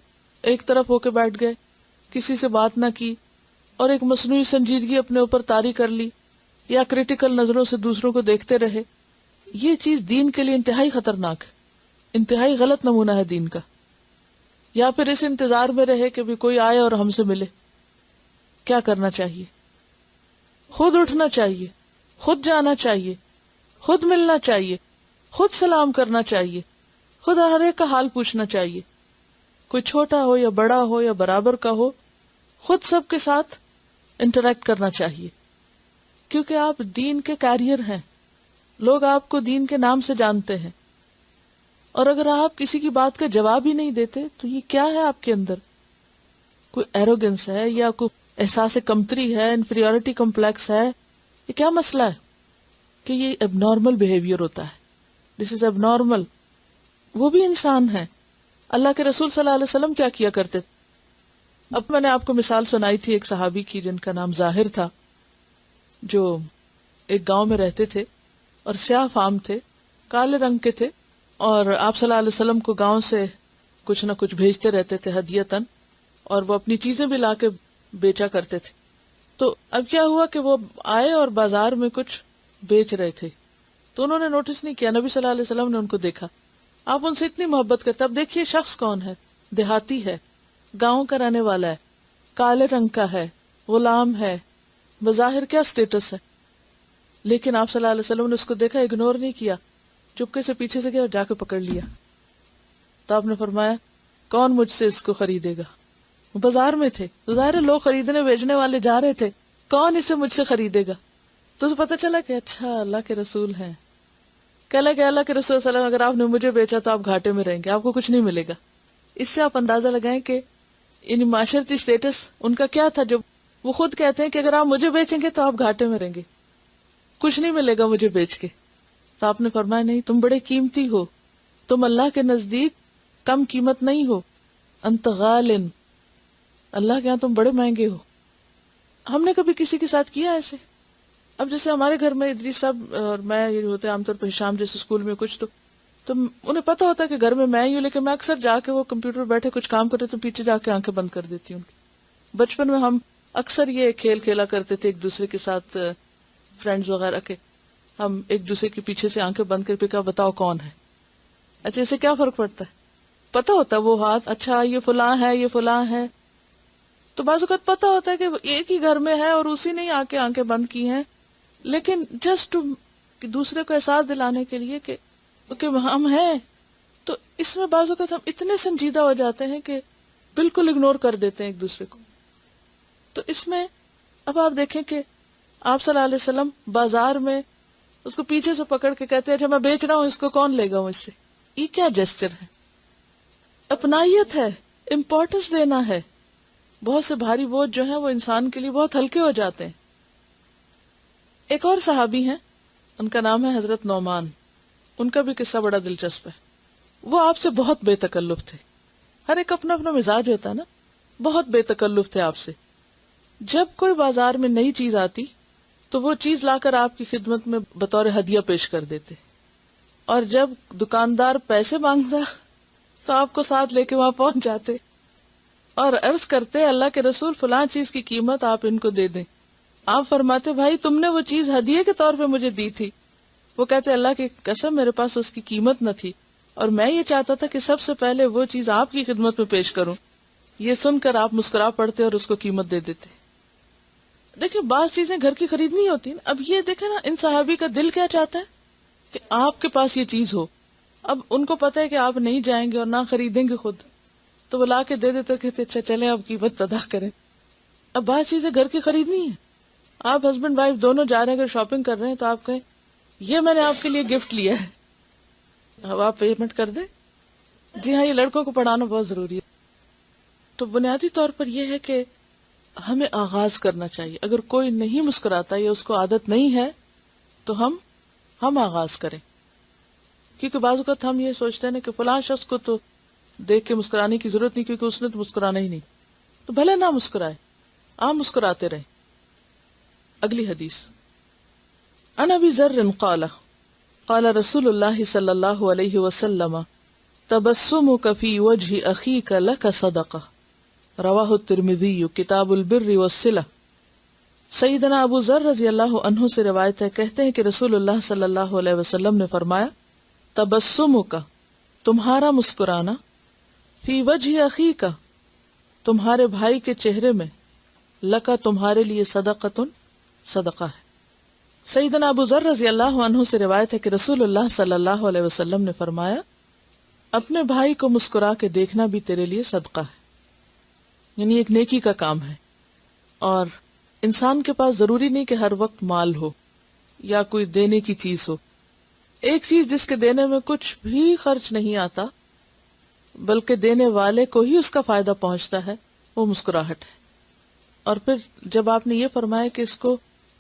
ایک طرف ہو کے بیٹھ گئے، کسی سے بات نہ کی اور ایک مصنوعی سنجیدگی اپنے اوپر طاری کر لی یا کریٹیکل نظروں سے دوسروں کو دیکھتے رہے. یہ چیز دین کے لیے انتہائی خطرناک ہے، انتہائی غلط نمونہ ہے دین کا. یا پھر اس انتظار میں رہے کہ بھی کوئی آئے اور ہم سے ملے. کیا کرنا چاہیے؟ خود اٹھنا چاہیے، خود جانا چاہیے، خود ملنا چاہیے، خود سلام کرنا چاہیے، خود ہر ایک کا حال پوچھنا چاہیے، کوئی چھوٹا ہو یا بڑا ہو یا برابر کا ہو، خود سب کے ساتھ انٹریکٹ کرنا چاہیے. کیونکہ آپ دین کے کیریئر ہیں، لوگ آپ کو دین کے نام سے جانتے ہیں، اور اگر آپ کسی کی بات کا جواب ہی نہیں دیتے تو یہ کیا ہے آپ کے اندر؟ کوئی ایروگنس ہے یا کوئی احساس کمتری ہے، انفیریورٹی کمپلیکس ہے؟ یہ کیا مسئلہ ہے کہ یہ اب نارمل بہیویئر ہوتا ہے؟ دس از اب نارمل. وہ بھی انسان ہے. اللہ کے رسول صلی اللہ علیہ وسلم کیا کیا کرتے تھے؟ اب میں نے آپ کو مثال سنائی تھی ایک صحابی کی جن کا نام ظاہر تھا، جو ایک گاؤں میں رہتے تھے اور سیاہ فام تھے، کالے رنگ کے تھے، اور آپ صلی اللہ علیہ وسلم کو گاؤں سے کچھ نہ کچھ بھیجتے رہتے تھے ہدیتاً، اور وہ اپنی چیزیں بھی لا کے بیچا کرتے تھے. تو اب کیا ہوا کہ وہ آئے اور بازار میں کچھ بیچ رہے تھے، تو انہوں نے نوٹس نہیں کیا. نبی صلی اللہ علیہ وسلم نے ان کو دیکھا. آپ ان سے اتنی محبت کرتے، اب دیکھیے شخص کون ہے، دیہاتی ہے، گاؤں کا رہنے والا ہے، کالے رنگ کا ہے، غلام ہے، بظاہر کیا سٹیٹس ہے، لیکن آپ صلی اللہ علیہ وسلم نے اس کو دیکھا، اگنور نہیں کیا، چپکے سے پیچھے سے گیا اور جا کے پکڑ لیا. تو آپ نے فرمایا کون مجھ سے اس کو خریدے گا؟ وہ بازار میں تھے، تو ظاہر ہے لوگ خریدنے بیچنے والے جا رہے تھے، کون اسے مجھ سے خریدے گا؟ تو اسے پتہ چلا کہ اچھا اللہ کے رسول ہیں. کہلا کہ اللہ کے رسول صلی اللہ علیہ وسلم اگر آپ نے مجھے بیچا تو آپ گھاٹے میں رہیں گے، آپ کو کچھ نہیں ملے گا. اس سے آپ اندازہ لگائیں کہ ان معاشرتی سٹیٹس ان کا کیا تھا، جو وہ خود کہتے ہیں کہ اگر آپ مجھے بیچیں گے تو آپ گھاٹے میں رہیں گے، کچھ نہیں ملے گا مجھے بیچ کے. تو آپ نے فرمایا نہیں، تم بڑے قیمتی ہو، تم اللہ کے نزدیک کم قیمت نہیں ہو، انت غال، اللہ کے یہاں تم بڑے مہنگے ہو. ہم نے کبھی کسی کے ساتھ کیا ایسے؟ اب جیسے ہمارے گھر میں ادریس صاحب اور میں یہ ہوتے ہیں عام طور پر شام جیسے اسکول میں کچھ، تو انہیں پتا ہوتا ہے کہ گھر میں ہی ہوں، لیکن میں اکثر جا کے وہ کمپیوٹر بیٹھے کچھ کام کرتے تو پیچھے جا کے آنکھیں بند کر دیتی ہوں. بچپن میں ہم اکثر یہ کھیل کھیلا کرتے تھے ایک دوسرے کے ساتھ، فرینڈز وغیرہ کے، ہم ایک دوسرے کے پیچھے سے آنکھیں بند کر کے کہا بتاؤ کون ہے. اچھا اسے کیا فرق پڑتا ہے؟ پتا ہوتا ہے وہ ہاتھ، اچھا یہ فلاں ہے، یہ فلاں ہے. تو بعض اوقات پتا ہوتا ہے کہ ایک ہی گھر میں ہے اور اسی نے آ کے آنکھیں بند کی ہیں، لیکن جسٹ دوسرے کو احساس دلانے کے لیے کہ ہم ہیں. تو اس میں بعض اوقات ہم اتنے سنجیدہ ہو جاتے ہیں کہ بالکل اگنور کر دیتے ہیں ایک دوسرے کو. تو اس میں اب آپ دیکھیں کہ آپ صلی اللہ علیہ وسلم بازار میں اس کو پیچھے سے پکڑ کے کہتے ہیں اچھا میں بیچ رہا ہوں، اس کو کون لے گا مجھ سے؟ یہ کیا جسچر ہے؟ اپنائیت ہے، امپورٹنس دینا ہے. بہت سے بھاری بوجھ جو ہیں وہ انسان کے لیے بہت ہلکے ہو جاتے ہیں. ایک اور صحابی ہیں، ان کا نام ہے حضرت نعمان. ان کا بھی قصہ بڑا دلچسپ ہے. وہ آپ سے بہت بے تکلف تھے. ہر ایک اپنا اپنا مزاج ہوتا ہے نا. بہت بے تکلف تھے آپ سے. جب کوئی بازار میں نئی چیز آتی تو وہ چیز لا کر آپ کی خدمت میں بطور ہدیہ پیش کر دیتے، اور جب دکاندار پیسے مانگتا تو آپ کو ساتھ لے کے وہاں پہنچ جاتے اور عرض کرتے اللہ کے رسول فلاں چیز کی قیمت آپ ان کو دے دیں. آپ فرماتے بھائی تم نے وہ چیز ہدیے کے طور پہ مجھے دی تھی. وہ کہتے اللہ کی قسم میرے پاس اس کی قیمت نہ تھی، اور میں یہ چاہتا تھا کہ سب سے پہلے وہ چیز آپ کی خدمت میں پیش کروں. یہ سن کر آپ مسکرا پڑتے اور اس کو قیمت دے دیتے. دیکھیں بعض چیزیں گھر کی خریدنی ہوتی ہیں. اب یہ دیکھیں نا ان صحابی کا دل کیا چاہتا ہے کہ آپ کے پاس یہ چیز ہو. اب ان کو پتا ہے کہ آپ نہیں جائیں گے اور نہ خریدیں گے خود, تو وہ لا کے دے دیتے کہ اچھا چلیں اب قیمت ادا کریں. اب بعض چیزیں گھر کی خریدنی ہے, آپ ہسبینڈ وائف دونوں جا رہے ہیں, اگر شاپنگ کر رہے ہیں تو آپ کہیں یہ میں نے آپ کے لیے گفٹ لیا ہے, اب آپ پیمنٹ کر دیں. جی ہاں, یہ لڑکوں کو پڑھانا بہت ضروری ہے. تو بنیادی طور پر یہ ہے کہ ہمیں آغاز کرنا چاہیے. اگر کوئی نہیں مسکراتا یا اس کو عادت نہیں ہے تو ہم آغاز کریں. کیونکہ بعض اوقات ہم یہ سوچتے ہیں کہ فلاں شخص کو تو دیکھ کے مسکرانے کی ضرورت نہیں کیونکہ اس نے تو مسکرانا ہی نہیں, تو بھلے نہ مسکرائے, آپ مسکراتے رہیں. اگلی حدیث, عن ابی ذر قال قال رسول اللہ صلی اللہ علیہ وسلم تبسمک فی وجہ اخیک لک صدقہ, رواہ الترمذی کتاب البر والصلہ. سیدنا ابو ذر رضی اللہ عنہ سے روایت ہے, کہتے ہیں کہ رسول اللہ صلی اللہ علیہ وسلم نے فرمایا تبسمک تمہارا مسکرانا, فی وجہ اخیک تمہارے بھائی کے چہرے میں, لکا تمہارے لیے صدقۃ صدقہ ہے. سیدنا ابو ذر رضی اللہ عنہ سے روایت ہے کہ رسول اللہ صلی اللہ علیہ وسلم نے فرمایا اپنے بھائی کو مسکرا کے دیکھنا بھی تیرے لیے صدقہ ہے, یعنی ایک نیکی کا کام ہے. اور انسان کے پاس ضروری نہیں کہ ہر وقت مال ہو یا کوئی دینے کی چیز ہو. ایک چیز جس کے دینے میں کچھ بھی خرچ نہیں آتا بلکہ دینے والے کو ہی اس کا فائدہ پہنچتا ہے, وہ مسکراہٹ ہے. اور پھر جب آپ نے یہ فرمایا کہ اس کو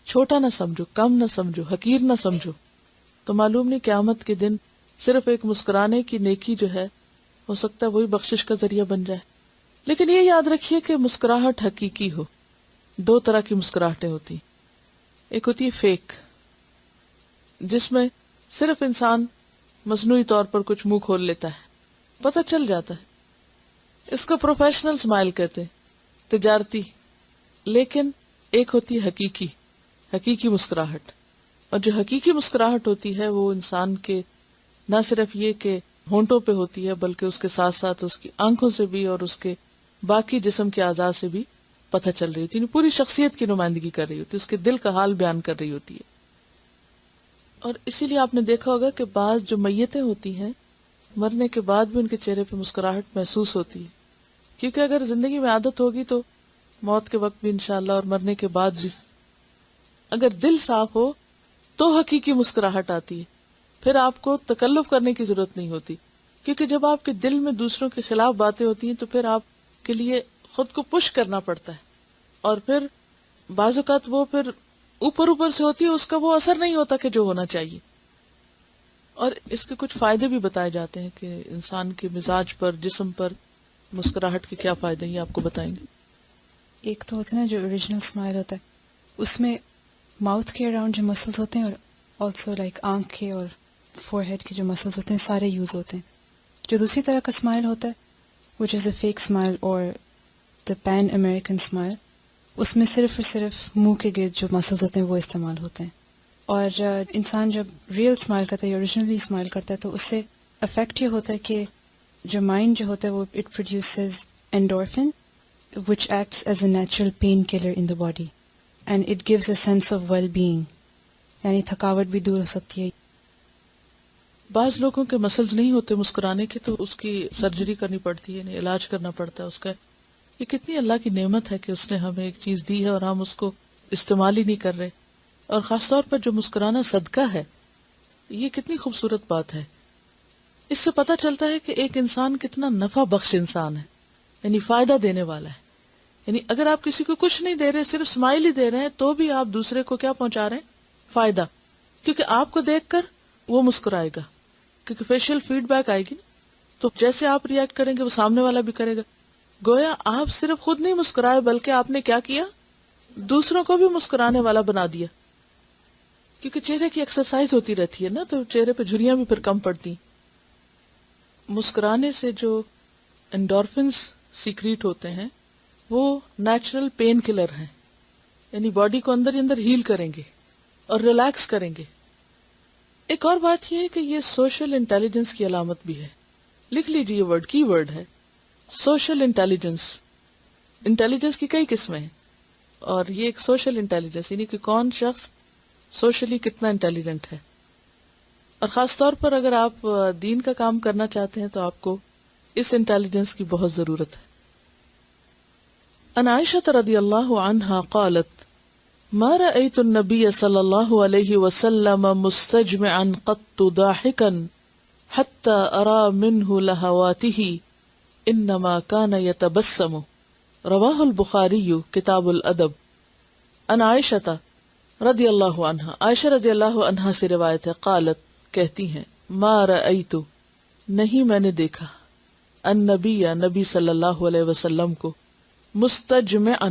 چھوٹا نہ سمجھو, کم نہ سمجھو, حقیر نہ سمجھو, تو معلوم نہیں قیامت کے دن صرف ایک مسکرانے کی نیکی جو ہے ہو سکتا ہے وہی بخشش کا ذریعہ بن جائے. لیکن یہ یاد رکھیے کہ مسکراہٹ حقیقی ہو. دو طرح کی مسکراہٹیں ہوتی, ایک ہوتی ہے فیک, جس میں صرف انسان مصنوعی طور پر کچھ منہ کھول لیتا ہے, پتہ چل جاتا ہے, اس کو پروفیشنل اسمائل کہتے ہیں, تجارتی. لیکن ایک ہوتی ہے حقیقی مسکراہٹ. اور جو حقیقی مسکراہٹ ہوتی ہے وہ انسان کے نہ صرف یہ کہ ہونٹوں پہ ہوتی ہے بلکہ اس کے ساتھ ساتھ اس کی آنکھوں سے بھی اور اس کے باقی جسم کے اعضاء سے بھی پتہ چل رہی ہوتی ہے, پوری شخصیت کی نمائندگی کر رہی ہوتی ہے, اس کے دل کا حال بیان کر رہی ہوتی ہے. اور اسی لیے آپ نے دیکھا ہوگا کہ بعض جو میتیں ہوتی ہیں مرنے کے بعد بھی ان کے چہرے پہ مسکراہٹ محسوس ہوتی ہے, کیونکہ اگر زندگی میں عادت ہوگی تو موت کے وقت بھی انشاءاللہ اور مرنے کے بعد بھی اگر دل صاف ہو تو حقیقی مسکراہٹ آتی ہے. پھر آپ کو تکلف کرنے کی ضرورت نہیں ہوتی, کیونکہ جب آپ کے دل میں دوسروں کے خلاف باتیں ہوتی ہیں تو پھر آپ کے لیے خود کو پش کرنا پڑتا ہے, اور پھر بعض اوقات وہ پھر اوپر سے ہوتی ہے, اس کا وہ اثر نہیں ہوتا کہ جو ہونا چاہیے. اور اس کے کچھ فائدے بھی بتائے جاتے ہیں کہ انسان کے مزاج پر, جسم پر مسکراہٹ کے کیا فائدے ہیں, یہ آپ کو بتائیں گے. ایک تو ہوتا ہے نا جو اوریجنل اسمائل ہوتا ہے, اس میں ماؤتھ کے اراؤنڈ جو مسلس ہوتے ہیں اور آلسو لائک آنکھ کے اور فور ہیڈ کے جو مسلس ہوتے ہیں سارے یوز ہوتے ہیں. جو دوسری طرح کا اسمائل ہوتا ہے وچ از اے فیک اسمائل اور دا پین امریکن اسمائل, اس میں صرف اور صرف منہ کے گرد جو مسلس ہوتے ہیں وہ استعمال ہوتے ہیں. اور انسان جب ریئل اسمائل کرتا ہے یا اوریجنلی اسمائل کرتا ہے تو اس سے افیکٹ یہ ہوتا ہے کہ جو مائنڈ جو ہوتا ہے وہ it produces endorphin which acts as a natural painkiller in the body and it gives a sense of well-being, یعنی تھکاوٹ بھی دور ہو سکتی ہے. بعض لوگوں کے مسلز نہیں ہوتے مسکرانے کے تو اس کی سرجری کرنی پڑتی ہے, یعنی علاج کرنا پڑتا ہے اس کا. یہ کتنی اللہ کی نعمت ہے کہ اس نے ہمیں ایک چیز دی ہے اور ہم اس کو استعمال ہی نہیں کر رہے. اور خاص طور پر جو مسکرانا صدقہ ہے, یہ کتنی خوبصورت بات ہے. اس سے پتہ چلتا ہے کہ ایک انسان کتنا نفع بخش انسان ہے, یعنی فائدہ دینے والا ہے. یعنی اگر آپ کسی کو کچھ نہیں دے رہے, صرف اسمائل ہی دے رہے ہیں, تو بھی آپ دوسرے کو کیا پہنچا رہے ہیں, فائدہ. کیونکہ آپ کو دیکھ کر وہ مسکرائے گا, کیونکہ فیشل فیڈ بیک آئے گی نا, تو جیسے آپ ریئیکٹ کریں گے وہ سامنے والا بھی کرے گا. گویا آپ صرف خود نہیں مسکرائے بلکہ آپ نے کیا کیا, دوسروں کو بھی مسکرانے والا بنا دیا. کیونکہ چہرے کی ایکسرسائز ہوتی رہتی ہے نا, تو چہرے پہ جھریاں بھی پھر کم پڑتی. مسکرانے سے جو انڈورفنس سیکریٹ ہوتے ہیں وہ نیچرل پین کلر ہیں, یعنی باڈی کو اندر ہی اندر ہیل کریں گے اور ریلیکس کریں گے. ایک اور بات یہ ہے کہ یہ سوشل انٹیلیجنس کی علامت بھی ہے. لکھ لیجیے, یہ ورڈ کی ورڈ ہے, سوشل انٹیلیجنس. انٹیلیجنس کی کئی قسمیں ہیں. اور یہ ایک سوشل انٹیلیجنس، یعنی کہ کون شخص سوشلی کتنا انٹیلیجنٹ ہے. اور خاص طور پر اگر آپ دین کا کام کرنا چاہتے ہیں تو آپ کو اس انٹیلیجنس کی بہت ضرورت ہے. ان عائشہ رضی اللہ عنہا قالت ما رأيت النبي صلى الله عليه وسلم مستجمعا قط ضاحكا حتى أرى منه لهواته انما كان يتبسم. رواه البخاری کتاب الادب. ان عائشہ رضی اللہ عنہا، عائشہ رضی اللہ عنہا سے روایت ہے، قالت کہتی ہیں، ما رأیت نہیں میں نے دیکھا، النبی نبی صلی اللہ علیہ وسلم کو، مستجمعا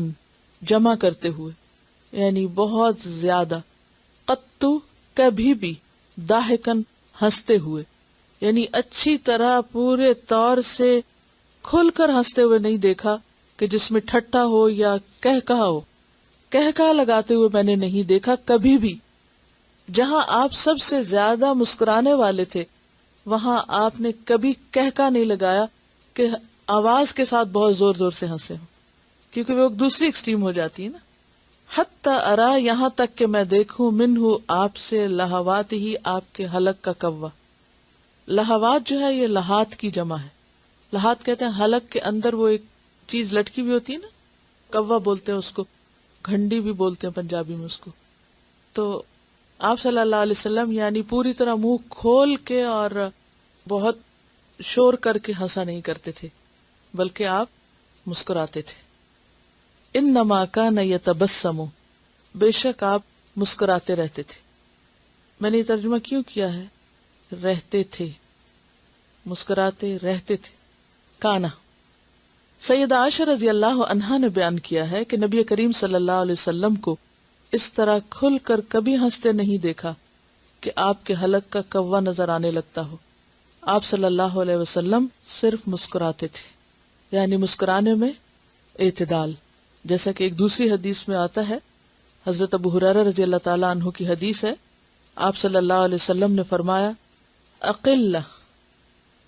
جمع کرتے ہوئے، یعنی بہت زیادہ، قط کبھی بھی، ضاحکن ہنستے ہوئے، یعنی اچھی طرح پورے طور سے کھل کر ہنستے ہوئے نہیں دیکھا کہ جس میں ٹھٹا ہو یا کہکہا ہو. کہکہا لگاتے ہوئے میں نے نہیں دیکھا کبھی بھی. جہاں آپ سب سے زیادہ مسکرانے والے تھے وہاں آپ نے کبھی کہکہا نہیں لگایا کہ آواز کے ساتھ بہت زور زور سے ہنسے ہوں، کیونکہ وہ ایک دوسری ایکسٹریم ہو جاتی ہے نا. حتی ارا یہاں تک کہ میں دیکھوں منہ آپ سے لہوات ہی آپ کے حلق کا کوا. لہوات جو ہے یہ لہات کی جمع ہے. لہات کہتے ہیں حلق کے اندر وہ ایک چیز لٹکی ہوئی ہوتی ہے نا، کوا بولتے ہیں اس کو، گھنڈی بھی بولتے ہیں پنجابی میں اس کو. تو آپ صلی اللہ علیہ وسلم یعنی پوری طرح منہ کھول کے اور بہت شور کر کے ہنسا نہیں کرتے تھے، بلکہ آپ مسکراتے تھے. انما کان یتبسم، بے شک آپ مسکراتے رہتے تھے. میں نے یہ ترجمہ کیوں کیا ہے؟ رہتے تھے، مسکراتے رہتے تھے. کانا. سیدہ عائشہ رضی اللہ عنہا نے بیان کیا ہے کہ نبی کریم صلی اللہ علیہ وسلم کو اس طرح کھل کر کبھی ہنستے نہیں دیکھا کہ آپ کے حلق کا کوا نظر آنے لگتا ہو. آپ صلی اللہ علیہ وسلم صرف مسکراتے تھے، یعنی مسکرانے میں اعتدال. جیسا کہ ایک دوسری حدیث میں آتا ہے، حضرت ابو ہریرہ رضی اللہ تعالیٰ عنہ کی حدیث ہے، آپ صلی اللہ علیہ وسلم نے فرمایا اقلہ،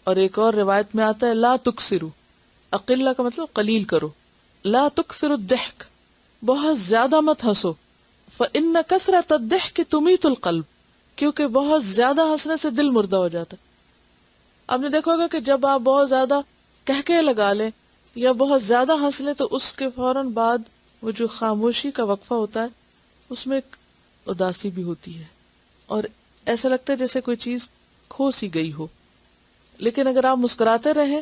اور ایک اور روایت میں آتا ہے لا تکثروا. اقلہ کا مطلب قلیل کرو، لا تکثروا الضحک، بہت زیادہ مت ہنسو. فإن کثرة الضحک تمیت القلب، کیونکہ بہت زیادہ ہنسنے سے دل مردہ ہو جاتا ہے. آپ نے دیکھا ہوگا کہ جب آپ بہت زیادہ کہکہے لگا لیں یا بہت زیادہ ہنس لیں تو اس کے فوراً بعد وہ جو خاموشی کا وقفہ ہوتا ہے اس میں ایک اداسی بھی ہوتی ہے اور ایسا لگتا ہے جیسے کوئی چیز کھو سی گئی ہو. لیکن اگر آپ مسکراتے رہیں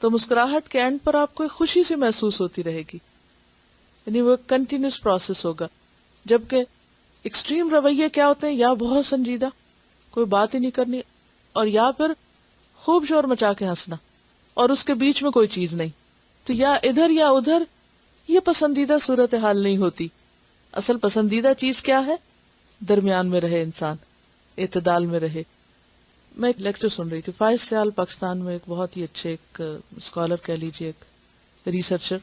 تو مسکراہٹ کے اینڈ پر آپ کو ایک خوشی سی محسوس ہوتی رہے گی، یعنی وہ کنٹینیوس پروسیس ہوگا. جبکہ ایکسٹریم رویے کیا ہوتے ہیں؟ یا بہت سنجیدہ، کوئی بات ہی نہیں کرنی، اور یا پھر خوب شور مچا کے ہنسنا، اور اس کے بیچ میں کوئی چیز نہیں. تو یا ادھر یا ادھر، یہ پسندیدہ صورتحال نہیں ہوتی. اصل پسندیدہ چیز کیا ہے؟ درمیان میں رہے انسان، اعتدال میں رہے. میں ایک لیکچر سن رہی تھی، فائز سیال پاکستان میں ایک بہت ہی اچھے ایک اسکالر کہہ لیجیے، ایک ریسرچر.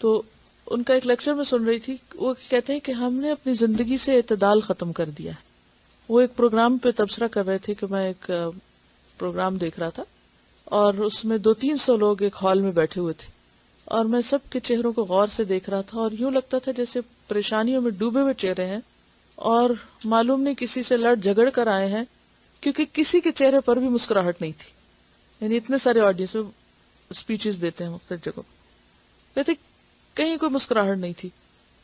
تو ان کا ایک لیکچر میں سن رہی تھی، وہ کہتے ہیں کہ ہم نے اپنی زندگی سے اعتدال ختم کر دیا ہے. وہ ایک پروگرام پہ تبصرہ کر رہے تھے کہ میں ایک پروگرام دیکھ رہا تھا اور اس میں 200-300 لوگ ایک ہال میں بیٹھے ہوئے تھے اور میں سب کے چہروں کو غور سے دیکھ رہا تھا اور یوں لگتا تھا جیسے پریشانیوں میں ڈوبے ہوئے چہرے ہیں اور معلوم نہیں کسی سے لڑ جھگڑ کر آئے ہیں، کیونکہ کسی کے چہرے پر بھی مسکراہٹ نہیں تھی. یعنی اتنے سارے آڈینس میں اسپیچز دیتے ہیں مختلف جگہوں، کہتے کہیں کوئی مسکراہٹ نہیں تھی.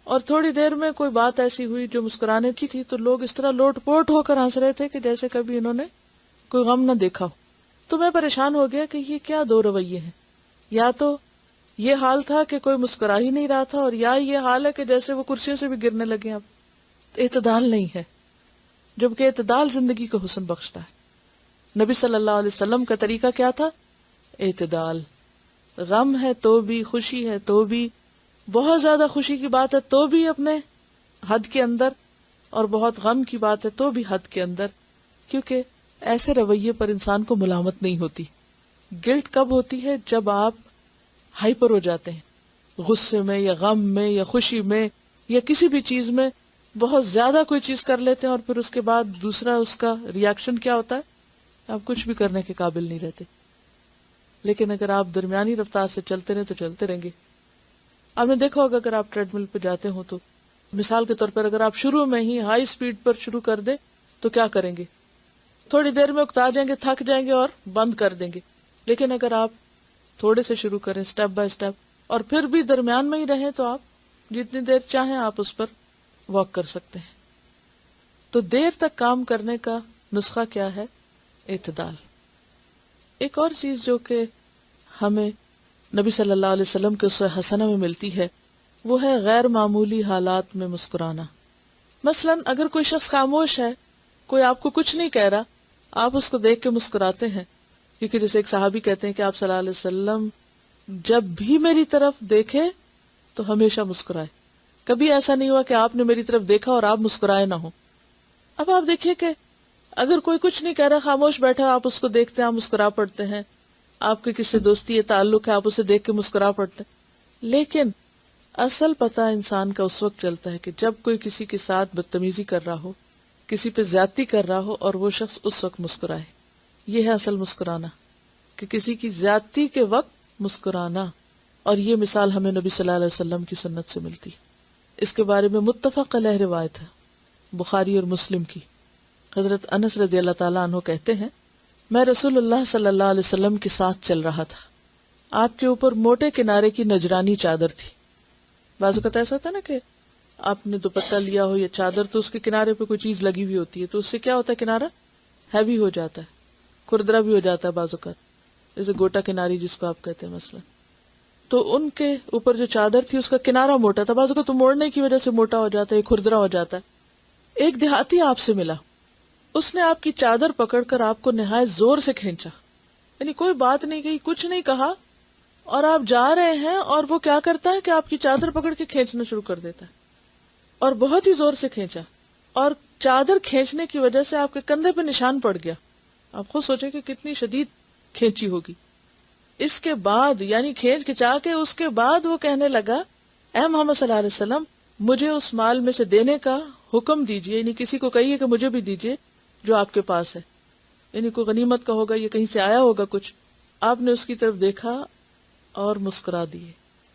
اور تھوڑی دیر میں کوئی بات ایسی ہوئی جو مسکرانے کی تھی تو لوگ اس طرح لوٹ پوٹ ہو کر ہنس رہے تھے کہ جیسے کبھی انہوں نے کوئی غم نہ دیکھا ہو. تو میں پریشان ہو گیا کہ یہ کیا دو رویے ہیں. یا تو یہ حال تھا کہ کوئی مسکرا ہی نہیں رہا تھا، اور یا یہ حال ہے کہ جیسے وہ کرسیوں سے بھی گرنے لگے. اب اعتدال نہیں ہے، جبکہ اعتدال زندگی کو حسن بخشتا ہے. نبی صلی اللہ علیہ وسلم کا طریقہ کیا تھا؟ اعتدال. غم ہے تو بھی، خوشی ہے تو بھی، بہت زیادہ خوشی کی بات ہے تو بھی اپنے حد کے اندر، اور بہت غم کی بات ہے تو بھی حد کے اندر. کیونکہ ایسے رویے پر انسان کو ملامت نہیں ہوتی. گلٹ کب ہوتی ہے؟ جب آپ ہائپر ہو جاتے ہیں، غصے میں یا غم میں یا خوشی میں یا کسی بھی چیز میں بہت زیادہ کوئی چیز کر لیتے ہیں اور پھر اس کے بعد دوسرا اس کا ری ایکشن کیا ہوتا ہے؟ آپ کچھ بھی کرنے کے قابل نہیں رہتے. لیکن اگر آپ درمیانی رفتار سے چلتے رہیں تو چلتے رہیں گے. آپ نے دیکھا ہوگا اگر آپ ٹریڈ مل پہ جاتے ہو تو مثال کے طور پر اگر آپ شروع میں ہی ہائی سپیڈ پر شروع کر دیں تو کیا کریں گے؟ تھوڑی دیر میں اکتا جائیں گے، تھک جائیں گے اور بند کر دیں گے. لیکن اگر آپ تھوڑے سے شروع کریں سٹیپ بائی سٹیپ اور پھر بھی درمیان میں ہی رہیں تو آپ جتنی دیر چاہیں آپ اس پر واک کر سکتے ہیں. تو دیر تک کام کرنے کا نسخہ کیا ہے؟ اعتدال. ایک اور چیز جو کہ ہمیں نبی صلی اللہ علیہ وسلم کے اسوہ حسنہ میں ملتی ہے وہ ہے غیر معمولی حالات میں مسکرانا. مثلاً اگر کوئی شخص خاموش ہے، کوئی آپ کو کچھ نہیں کہہ رہا، آپ اس کو دیکھ کے مسکراتے ہیں. کیونکہ جیسے ایک صحابی کہتے ہیں کہ آپ صلی اللہ علیہ وسلم جب بھی میری طرف دیکھے تو ہمیشہ مسکرائے. کبھی ایسا نہیں ہوا کہ آپ نے میری طرف دیکھا اور آپ مسکرائے نہ ہو. اب آپ دیکھیے کہ اگر کوئی کچھ نہیں کہہ رہا، خاموش بیٹھا، آپ اس کو دیکھتے ہیں، آپ مسکرا پڑتے ہیں. آپ کے کسی دوستی یا تعلق ہے، آپ اسے دیکھ کے مسکرا پڑتے ہیں. لیکن اصل پتہ انسان کا اس وقت چلتا ہے کہ جب کوئی کسی کے ساتھ بدتمیزی کر رہا ہو، کسی پہ زیادتی کر رہا ہو اور وہ شخص اس وقت مسکرائے. یہ ہے اصل مسکرانا، کہ کسی کی زیادتی کے وقت مسکرانا. اور یہ مثال ہمیں نبی صلی اللہ علیہ وسلم کی سنت سے ملتی. اس کے بارے میں متفق علیہ روایت ہے بخاری اور مسلم کی. حضرت انس رضی اللہ تعالیٰ عنہ کہتے ہیں میں رسول اللہ صلی اللہ علیہ وسلم کے ساتھ چل رہا تھا. آپ کے اوپر موٹے کنارے کی نجرانی چادر تھی. بعض اوقات ایسا تھا نا کہ آپ نے دوپٹہ لیا ہو یا چادر تو اس کے کنارے پہ کوئی چیز لگی ہوئی ہوتی ہے تو اس سے کیا ہوتا ہے، کنارہ ہیوی ہو جاتا ہے، کھردرا بھی ہو جاتا ہے بعض اوقات، جیسے گوٹا کناری جس کو آپ کہتے ہیں مثلا. تو ان کے اوپر جو چادر تھی اس کا کنارہ موٹا تھا، بعض اوقات تو موڑنے کی وجہ سے موٹا ہو جاتا ہے، کھردرا ہو جاتا ہے. ایک دیہاتی آپ سے ملا، اس نے آپ کی چادر پکڑ کر آپ کو نہایت زور سے کھینچا. یعنی کوئی بات نہیں کہی، کچھ نہیں کہا، اور آپ جا رہے ہیں اور وہ کیا کرتا ہے کہ آپ کی چادر پکڑ کے کھینچنا شروع کر دیتا ہے، اور بہت ہی زور سے کھینچا، اور چادر کھینچنے کی وجہ سے آپ کے کندھے پہ نشان پڑ گیا. آپ خود سوچیں کہ کتنی شدید کھینچی ہوگی. اس کے بعد یعنی کھینچ کھچا کے اس کے بعد وہ کہنے لگا اے محمد صلی اللہ علیہ وسلم مجھے اس مال میں سے دینے کا حکم دیجئے، یعنی کسی کو کہیے کہ مجھے بھی دیجئے جو آپ کے پاس ہے. یعنی کوئی غنیمت کا ہوگا یا کہیں سے آیا ہوگا کچھ. آپ نے اس کی طرف دیکھا اور مسکرا دیے.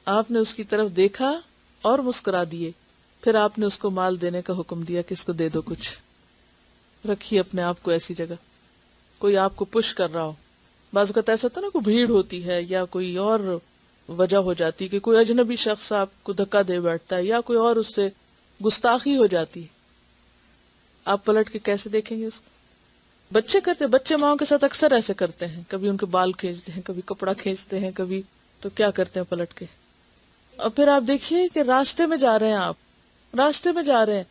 آپ نے اس کی طرف دیکھا اور مسکرا دیے. پھر آپ نے اس کو مال دینے کا حکم دیا کہ اس کو دے دو، کچھ رکھیے اپنے آپ کو ایسی جگہ. کوئی آپ کو پش کر رہا ہو، بعض اوقات ایسا ہوتا ہے نا کوئی بھیڑ ہوتی ہے یا کوئی اور وجہ ہو جاتی کہ کوئی اجنبی شخص آپ کو دھکا دے بیٹھتا ہے یا کوئی اور اس سے گستاخی ہو جاتی، آپ پلٹ کے کیسے دیکھیں گے اس کو؟ بچے کرتے، بچے ماؤں کے ساتھ اکثر ایسے کرتے ہیں، کبھی ان کے بال کھینچتے ہیں، کبھی کپڑا کھینچتے ہیں، کبھی تو کیا کرتے ہیں پلٹ کے. اور پھر آپ دیکھیے کہ راستے میں جا رہے ہیں، آپ راستے میں جا رہے ہیں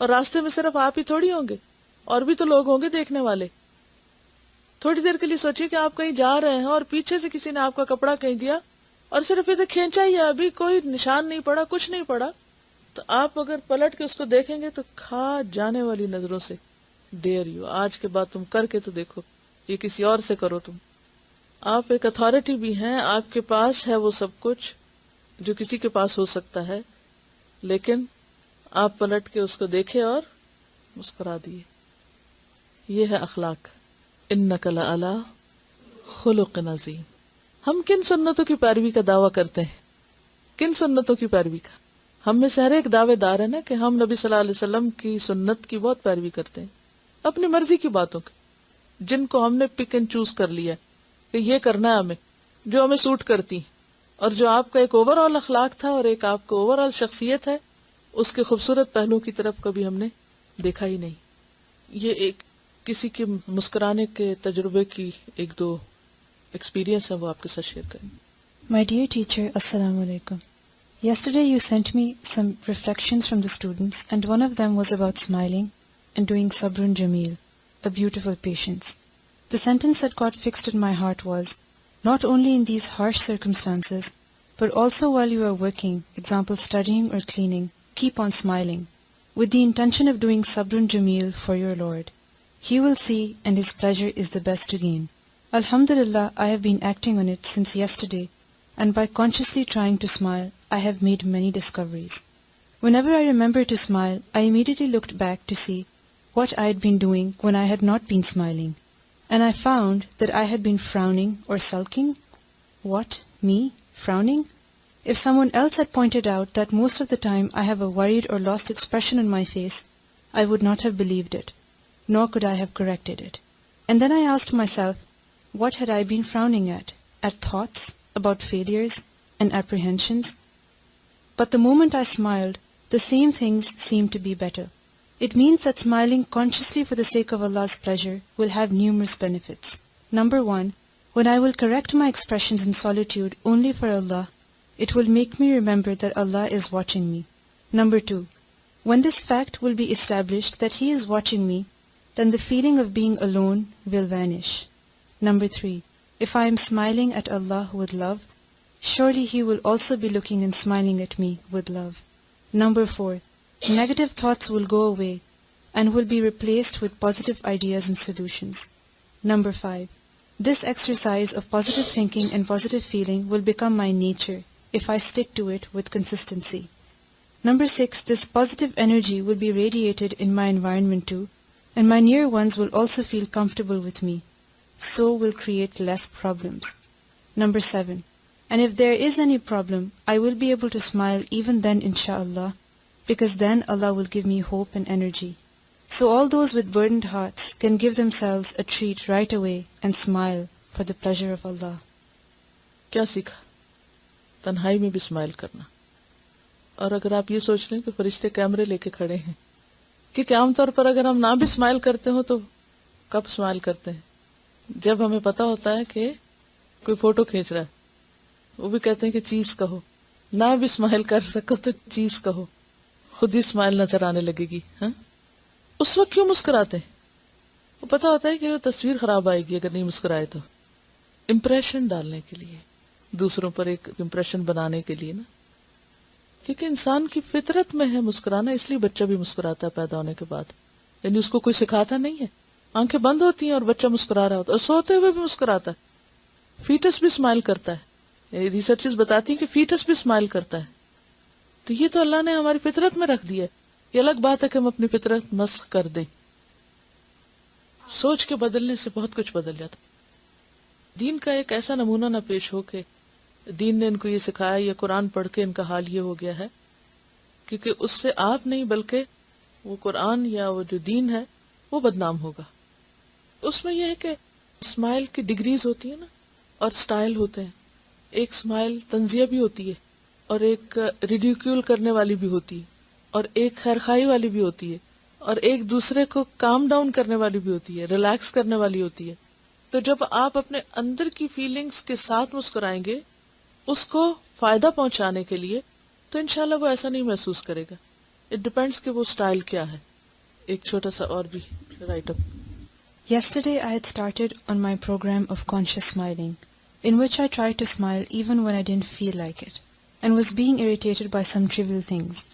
اور راستے میں صرف آپ ہی تھوڑی ہوں گے، اور بھی تو لوگ ہوں گے دیکھنے والے. تھوڑی دیر کے لیے سوچیے کہ آپ کہیں جا رہے ہیں اور پیچھے سے کسی نے آپ کا کپڑا کہیں دیا اور صرف ادھر کھینچا ہی ہے، ابھی کوئی نشان نہیں پڑا، کچھ نہیں پڑا، تو آپ اگر پلٹ کے اس کو دیکھیں گے تو کھا جانے والی نظروں سے ڈیئر یو، آج کے بعد تم کر کے تو دیکھو، یہ کسی اور سے کرو. تم آپ ایک اتھارٹی بھی ہیں، آپ کے پاس ہے وہ سب کچھ جو کسی کے پاس ہو سکتا ہے، لیکن آپ پلٹ کے اس کو دیکھے اور مسکرا دیے. یہ ہے اخلاق. انک لعلی خلق عظیم. ہم کن سنتوں کی پیروی کا دعویٰ کرتے ہیں؟ کن سنتوں کی پیروی کا؟ ہم میں سے ہر ایک دعوے دار ہے نا کہ ہم نبی صلی اللہ علیہ وسلم کی سنت کی بہت پیروی کرتے ہیں، اپنی مرضی کی باتوں کی جن کو ہم نے پک اینڈ چوز کر لیا کہ یہ کرنا ہے ہمیں، جو ہمیں سوٹ کرتی، اور جو آپ کا ایک اوور آل اخلاق تھا اور ایک آپ کو اوور آل شخصیت ہے، اس کے خوبصورت پہلو کی طرف کبھی ہم نے دیکھا ہی نہیں. یہ ایک کسی کے مسکرانے کے تجربے کی ایک دو ایکسپیرینس ہے، وہ آپ کے ساتھ شیئر کریں. My dear teacher, Assalamu alaikum. Yesterday you sent me some reflections from the students, and one of them was about smiling and doing sabrun jameel, a beautiful patience. The sentence that got fixed in my heart was, not only in these harsh circumstances, but also while you are working, example studying or cleaning, keep on smiling, with the intention of doing sabrun jameel for your Lord. He will see, and His pleasure is the best to gain. Alhamdulillah, I have been acting on it since yesterday, and by consciously trying to smile, I have made many discoveries. Whenever I remember to smile, I immediately looked back to see what I had been doing when I had not been smiling, and I found that I had been frowning or sulking. What? Me? Frowning? If someone else had pointed out that most of the time I have a worried or lost expression on my face, I would not have believed it, nor could I have corrected it. And then I asked myself, what had I been frowning at? At thoughts about failures and apprehensions? But the moment I smiled, the same things seemed to be better. It means that smiling consciously for the sake of Allah's pleasure will have numerous benefits. Number 1, when I will correct my expressions in solitude only for Allah, it will make me remember that Allah is watching me. Number 2, when this fact will be established that He is watching me, then the feeling of being alone will vanish. Number 3, if I am smiling at Allah with love, surely He will also be looking and smiling at me with love. Number 4, negative thoughts will go away and will be replaced with positive ideas and solutions. Number 5, this exercise of positive thinking and positive feeling will become my nature if I stick to it with consistency. Number 6, this positive energy will be radiated in my environment too, and my near ones will also feel comfortable with me. So will create less problems. Number 7, and if there is any problem, I will be able to smile even then, inshaAllah, because then Allah will give me hope and energy. So all those with burdened hearts can give themselves a treat right away and smile for the pleasure of Allah. کیا سیکھا؟ تنہائی میں بھی smile کرنا. اور اگر آپ یہ سوچ لیں کہ فرشتے کیمرے لے کے کھڑے ہیں، کیونکہ عام طور پر اگر ہم نہ بھی اسمائل کرتے ہوں تو کب اسمائل کرتے ہیں؟ جب ہمیں پتا ہوتا ہے کہ کوئی فوٹو کھینچ رہا ہے، وہ بھی کہتے ہیں کہ چیز کہو. نہ بھی اسمائل کر سکو تو چیز کہو، خود ہی اسمائل نظر آنے لگے گی. ہاں، اس وقت کیوں مسکراتے ہیں؟ وہ پتا ہوتا ہے کہ وہ تصویر خراب آئے گی اگر نہیں مسکرائے تو. امپریشن ڈالنے کے لیے، دوسروں پر ایک امپریشن بنانے کے لیے نا. کیونکہ انسان کی فطرت میں ہے مسکرانا، اس لیے بچہ بھی مسکراتا ہے پیدا ہونے کے بعد. یعنی اس کو کوئی سکھاتا نہیں ہے. آنکھیں بند ہوتی ہیں اور بچہ مسکرا رہا ہوتا ہے، اور سوتے ہوئے بھی مسکراتا ہے. فیٹس بھی اسمائل کرتا ہے. ریسرچز بتاتی ہیں کہ فیٹس بھی اسمائل کرتا ہے. تو یہ تو اللہ نے ہماری فطرت میں رکھ دیا ہے. یہ الگ بات ہے کہ ہم اپنی فطرت مسخ کر دیں. سوچ کے بدلنے سے بہت کچھ بدل جاتا. دین کا ایک ایسا نمونہ نہ پیش ہو کہ دین نے ان کو یہ سکھایا یا قرآن پڑھ کے ان کا حال یہ ہو گیا ہے، کیونکہ اس سے آپ نہیں بلکہ وہ قرآن یا وہ جو دین ہے وہ بدنام ہوگا. اس میں یہ ہے کہ اسمائل کی ڈگریز ہوتی ہیں نا، اور سٹائل ہوتے ہیں. ایک اسمائل تنزیہ بھی ہوتی ہے، اور ایک ریڈیکیول کرنے والی بھی ہوتی ہے، اور ایک خیرخواہی والی بھی ہوتی ہے، اور ایک دوسرے کو کام ڈاؤن کرنے والی بھی ہوتی ہے، ریلیکس کرنے والی ہوتی ہے. تو جب آپ اپنے اندر کی فیلنگز کے ساتھ مسکرائیں گے اس کو فائدہ پہنچانے کے لیے، تو انشاءاللہ وہ ایسا نہیں محسوس کرے گا. اٹ ڈیپینڈس کہ وہ سٹائل کیا ہے. ایک چھوٹا سا اور بھی right up. Yesterday I had started on my program of conscious smiling, in which I tried to smile even when I didn't feel like it, and was being irritated by some trivial things.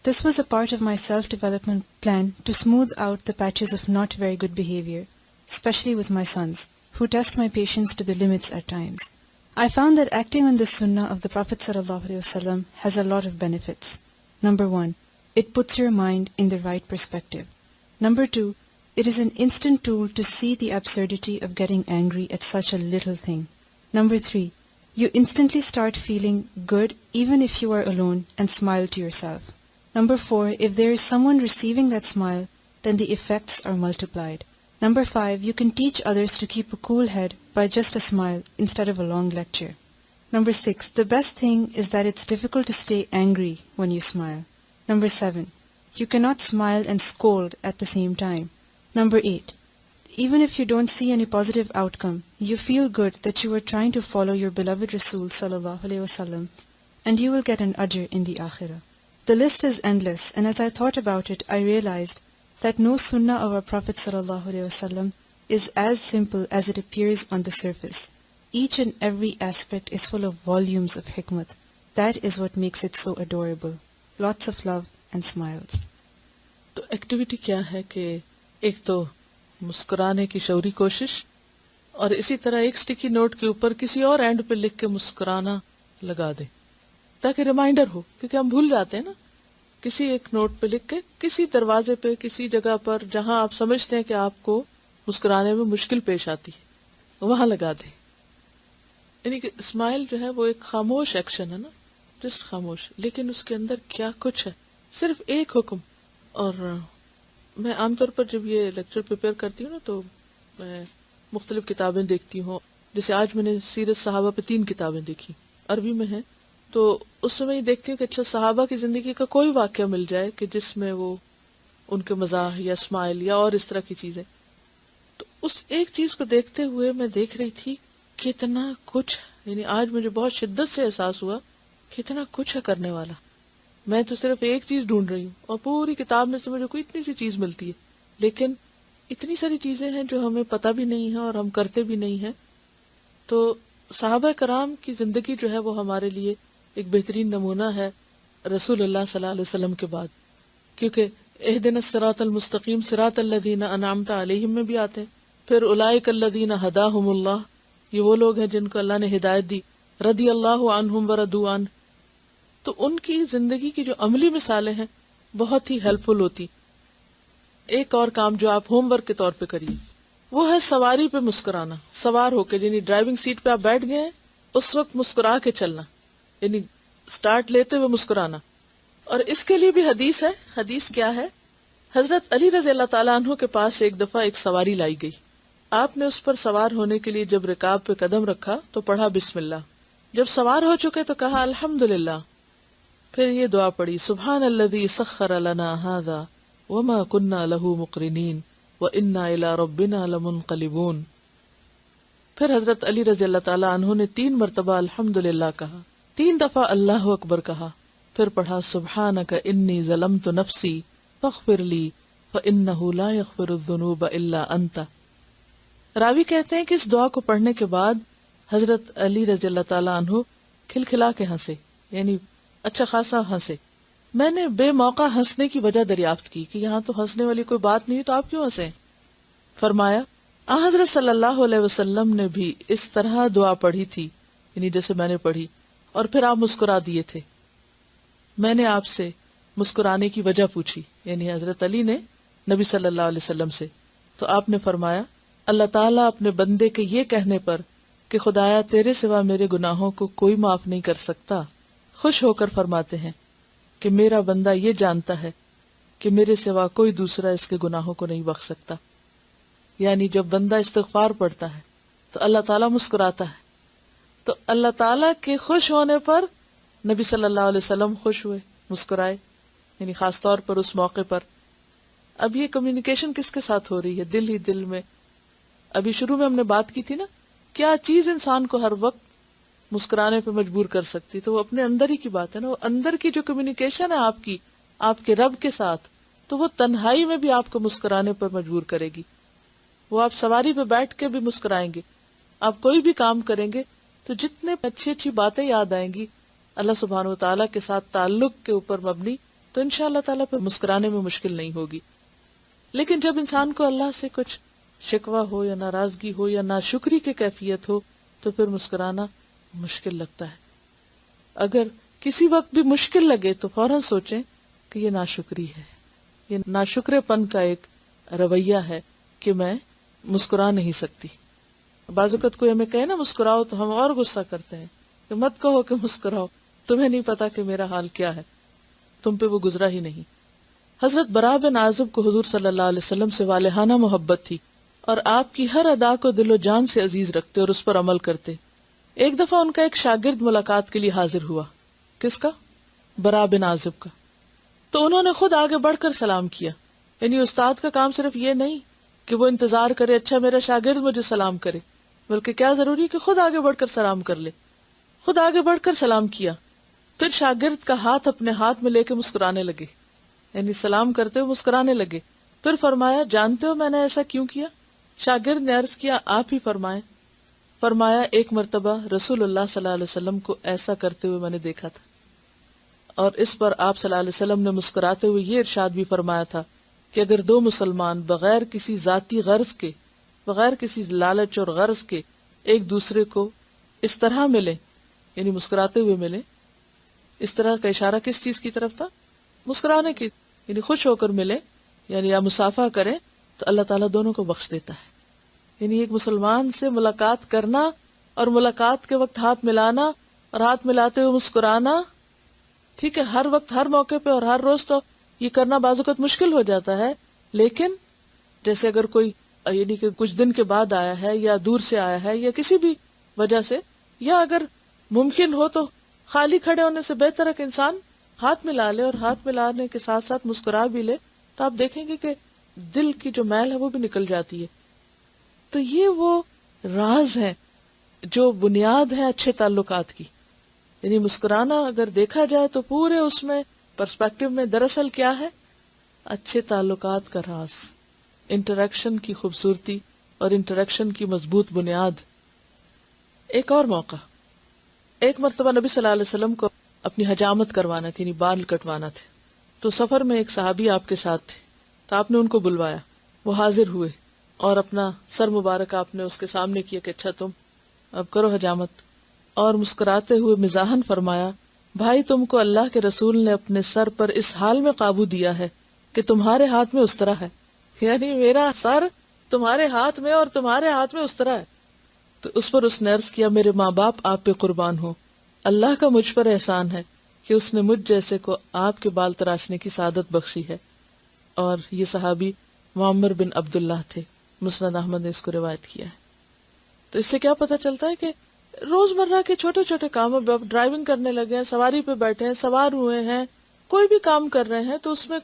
This was a part of my self-development plan to smooth out the patches of not very good behavior, especially with my sons, who test my patience to the limits at times. I found that acting on the sunnah of the Prophet ﷺ has a lot of benefits. Number 1, it puts your mind in the right perspective. Number 2, it is an instant tool to see the absurdity of getting angry at such a little thing. Number 3, you instantly start feeling good even if you are alone and smile to yourself. Number 4, if there is someone receiving that smile, then the effects are multiplied. Number 5, you can teach others to keep a cool head by just a smile instead of a long lecture. Number 6, the best thing is that it's difficult to stay angry when you smile. Number 7, you cannot smile and scold at the same time. Number 8, even if you don't see any positive outcome, you feel good that you are trying to follow your beloved Rasul sallallahu alaihi wasallam, and you will get an ajr in the akhirah. The list is endless, and as I thought about it, I realized that no sunnah of our Prophet sallallahu alaihi wasallam is as simple as it appears on the surface. Each and every aspect is full of volumes of hikmat. That is what makes it so adorable. Lots of love and smiles. تو activity کیا ہے کہ ایک تو مسکرانے کی شعوری کوشش، اور اسی طرح ایک سٹیکی نوٹ کے اوپر کسی اور اینڈ پہ لکھ کے مسکرانا لگا دیں تاکہ ریمائنڈر ہو، کیونکہ ہم بھول جاتے ہیں نا. کسی ایک نوٹ پہ لکھ کے کسی دروازے پہ کسی جگہ پر جہاں آپ سمجھتے ہیں کہ آپ کو مسکرانے میں مشکل پیش آتی ہے وہاں لگا دیں. یعنی کہ اسمائل جو ہے وہ ایک خاموش ایکشن ہے نا. جسٹ خاموش، لیکن اس کے اندر کیا کچھ ہے، صرف ایک حکم. اور میں عام طور پر جب یہ لیکچر پریپیئر کرتی ہوں نا تو میں مختلف کتابیں دیکھتی ہوں. جیسے آج میں نے سیرت صحابہ پہ 3 کتابیں دیکھی، عربی میں ہیں. تو اس سے میں یہ دیکھتی ہوں کہ اچھا صحابہ کی زندگی کا کوئی واقعہ مل جائے کہ جس میں وہ ان کے مزاح یا اسمائل یا اور اس طرح کی چیزیں. تو اس ایک چیز کو دیکھتے ہوئے میں دیکھ رہی تھی کتنا کچھ، یعنی آج مجھے بہت شدت سے احساس ہوا کتنا کچھ ہے کرنے والا. میں تو صرف ایک چیز ڈھونڈ رہی ہوں اور پوری کتاب میں سے مجھے کوئی اتنی سی چیز ملتی ہے، لیکن اتنی ساری چیزیں ہیں جو ہمیں پتہ بھی نہیں ہے اور ہم کرتے بھی نہیں ہیں. تو صحابہ کرام کی زندگی جو ہے وہ ہمارے لیے ایک بہترین نمونہ ہے رسول اللہ صلی اللہ علیہ وسلم کے بعد، کیونکہ اہدنا الصراط المستقیم صراط الذین انعمت علیہم میں بھی آتے ہیں. پھر اولئک الذین ہداہم اللہ، یہ وہ لوگ ہیں جن کو اللہ نے ہدایت دی. رضی اللہ عنہم ورضوا عنہ. تو ان کی زندگی کی جو عملی مثالیں ہیں بہت ہی ہیلپ فل ہوتی. ایک اور کام جو آپ ہوم ورک کے طور پہ کریے وہ ہے سواری پہ مسکرانا. سوار ہو کے، یعنی ڈرائیونگ سیٹ پہ آپ بیٹھ گئے ہیں اس وقت مسکرا کے چلنا، یعنی سٹارٹ لیتے ہوئے مسکرانا. اور اس کے لیے بھی حدیث ہے. حدیث کیا ہے؟ حضرت علی رضی اللہ تعالیٰ عنہ کے پاس ایک دفعہ ایک سواری لائی گئی. آپ نے اس پر سوار ہونے کے لیے جب رکاب پہ قدم رکھا تو پڑھا بسم اللہ. جب سوار ہو چکے تو کہا الحمدللہ. پھر یہ دعا پڑھی سبحان الذی سخر لنا ھذا وما كنا له مقرنین وإنا إلی ربنا لمنقلبون. پھر حضرت علی رضی اللہ تعالیٰ عنہ نے 3 مرتبہ الحمدللہ کہا، 3 دفعہ اللہ اکبر کہا، پھر پڑھا سبحانک انی ظلمت نفسی فاغفر لی فإنہ لا یغفر الذنوب الا انت. راوی کہتے ہیں کہ اس دعا کو پڑھنے کے بعد حضرت علی رضی اللہ تعالیٰ عنہ کھلکھلا کے ہنسے، یعنی اچھا خاصا ہنسے. میں نے بے موقع ہنسنے کی وجہ دریافت کی کہ یہاں تو ہنسنے والی کوئی بات نہیں تو آپ کیوں ہنسیں؟ فرمایا حضرت صلی اللہ علیہ وسلم نے بھی اس طرح دعا پڑھی تھی، یعنی جیسے میں نے پڑھی، اور پھر آپ مسکرا دیے تھے. میں نے آپ سے مسکرانے کی وجہ پوچھی، یعنی حضرت علی نے نبی صلی اللہ علیہ وسلم سے، تو آپ نے فرمایا اللہ تعالیٰ اپنے بندے کے یہ کہنے پر کہ خدایا تیرے سوا میرے گناہوں کو کوئی معاف نہیں کر سکتا، خوش ہو کر فرماتے ہیں کہ میرا بندہ یہ جانتا ہے کہ میرے سوا کوئی دوسرا اس کے گناہوں کو نہیں بخش سکتا. یعنی جب بندہ استغفار پڑھتا ہے تو اللہ تعالیٰ مسکراتا ہے. تو اللہ تعالیٰ کے خوش ہونے پر نبی صلی اللہ علیہ وسلم خوش ہوئے، مسکرائے، یعنی خاص طور پر اس موقع پر. اب یہ کمیونیکیشن کس کے ساتھ ہو رہی ہے؟ دل ہی دل میں. ابھی شروع میں ہم نے بات کی تھی نا، کیا چیز انسان کو ہر وقت مسکرانے پہ مجبور کر سکتی؟ تو وہ اپنے اندر ہی کی بات ہے نا. وہ اندر کی جو کمیونیکیشن ہے آپ کی آپ کے رب کے ساتھ، تو وہ تنہائی میں بھی آپ کو مسکرانے پر مجبور کرے گی. وہ آپ سواری پہ بیٹھ کے بھی مسکرائیں گے، آپ کوئی بھی کام کریں گے تو جتنے اچھی اچھی باتیں یاد آئیں گی اللہ سبحانہ و تعالیٰ کے ساتھ تعلق کے اوپر مبنی، تو انشاءاللہ تعالیٰ پہ مسکرانے میں مشکل نہیں ہوگی. لیکن جب انسان کو اللہ سے کچھ شکوہ ہو یا ناراضگی ہو یا ناشکری کی کیفیت ہو تو پھر مسکرانا مشکل لگتا ہے. اگر کسی وقت بھی مشکل لگے تو فوراً سوچیں کہ یہ ناشکری ہے، یہ ناشکرے پن کا ایک رویہ ہے کہ میں مسکرا نہیں سکتی. بعض اوقات کوئی ہمیں کہے نا مسکراؤ تو ہم اور غصہ کرتے ہیں کہ مت کہو کہ مسکراؤ، تمہیں نہیں پتا کہ میرا حال کیا ہے، تم پہ وہ گزرا ہی نہیں. حضرت براء بن عازب کو حضور صلی اللہ علیہ وسلم سے والہانہ محبت تھی اور آپ کی ہر ادا کو دل و جان سے عزیز رکھتے اور اس پر عمل کرتے. ایک دفعہ ان کا ایک شاگرد ملاقات کے لیے حاضر ہوا. کس کا؟ براء بن عازب کا. تو انہوں نے خود آگے بڑھ کر سلام کیا. یعنی استاد کا کام صرف یہ نہیں کہ وہ انتظار کرے اچھا میرا شاگرد مجھے سلام کرے، بلکہ کیا ضروری کہ خود آگے بڑھ کر سلام کر لے. خود آگے بڑھ کر سلام کیا، پھر شاگرد کا ہاتھ اپنے ہاتھ میں لے کے مسکرانے لگے، یعنی سلام کرتے ہوئے مسکرانے لگے. پھر فرمایا جانتے ہو میں نے ایسا کیوں کیا؟ شاگرد نے عرض کیا آپ ہی فرمائیں. فرمایا ایک مرتبہ رسول اللہ صلی اللہ علیہ وسلم کو ایسا کرتے ہوئے میں نے دیکھا تھا، اور اس پر آپ صلی اللہ علیہ وسلم نے مسکراتے ہوئے یہ ارشاد بھی فرمایا تھا کہ اگر 2 مسلمان بغیر کسی ذاتی غرض کے، بغیر کسی لالچ اور غرض کے ایک دوسرے کو اس طرح ملے، یعنی مسکراتے ہوئے ملے. اس طرح کا اشارہ کس چیز کی طرف تھا؟ مسکرانے کی، یعنی خوش ہو کر ملے، یعنی یا مصافحہ کریں تو اللہ تعالیٰ دونوں کو بخش دیتا ہے. یعنی ایک مسلمان سے ملاقات کرنا اور ملاقات کے وقت ہاتھ ملانا اور ہاتھ ملاتے ہوئے مسکرانا ٹھیک ہے ہر وقت ہر موقع پہ اور ہر روز تو یہ کرنا بعض اوقات مشکل ہو جاتا ہے، لیکن جیسے اگر کوئی یعنی کہ کچھ دن کے بعد آیا ہے یا دور سے آیا ہے یا کسی بھی وجہ سے، یا اگر ممکن ہو تو خالی کھڑے ہونے سے بہتر ہے کہ انسان ہاتھ ملا لے، اور ہاتھ ملانے کے ساتھ ساتھ مسکرا بھی لے، تو آپ دیکھیں گے کہ دل کی جو میل ہے وہ بھی نکل جاتی ہے. تو یہ وہ راز ہے جو بنیاد ہے اچھے تعلقات کی. یعنی مسکرانا اگر دیکھا جائے تو پورے اس میں پرسپیکٹو میں دراصل کیا ہے؟ اچھے تعلقات کا راز، انٹریکشن کی خوبصورتی اور انٹریکشن کی مضبوط بنیاد. ایک اور موقع، ایک مرتبہ نبی صلی اللہ علیہ وسلم کو اپنی حجامت کروانا تھی، یعنی بال کٹوانا تھے. تو سفر میں ایک صحابی آپ کے ساتھ تھے، تو آپ نے ان کو بلوایا. وہ حاضر ہوئے اور اپنا سر مبارک آپ نے اس کے سامنے کیا کہ اچھا تم اب کرو حجامت. اور مسکراتے ہوئے مزاحن فرمایا، بھائی تم کو اللہ کے رسول نے اپنے سر پر اس حال میں قابو دیا ہے کہ تمہارے ہاتھ میں اس طرح ہے. یعنی میرا سر تمہارے ہاتھ میں اور تمہارے ہاتھ میں اس طرح ہے. تو اس پر اس نے عرض کیا، میرے ماں باپ آپ پہ قربان ہو، اللہ کا مجھ پر احسان ہے کہ اس نے مجھ جیسے کو آپ کے بال تراشنے کی سعادت بخشی ہے. اور یہ صحابی معمر بن عبداللہ تھے، مسند احمد نے اس کو روایت کیا ہے. تو اس سے کیا پتہ چلتا ہے کہ روزمرہ کے چھوٹے چھوٹے کاموں میں، ڈرائیونگ کرنے لگے ہیں، سواری پہ بیٹھے ہیں، سوار ہوئے ہیں، کوئی بھی کام کر رہے ہیں، تو اس میں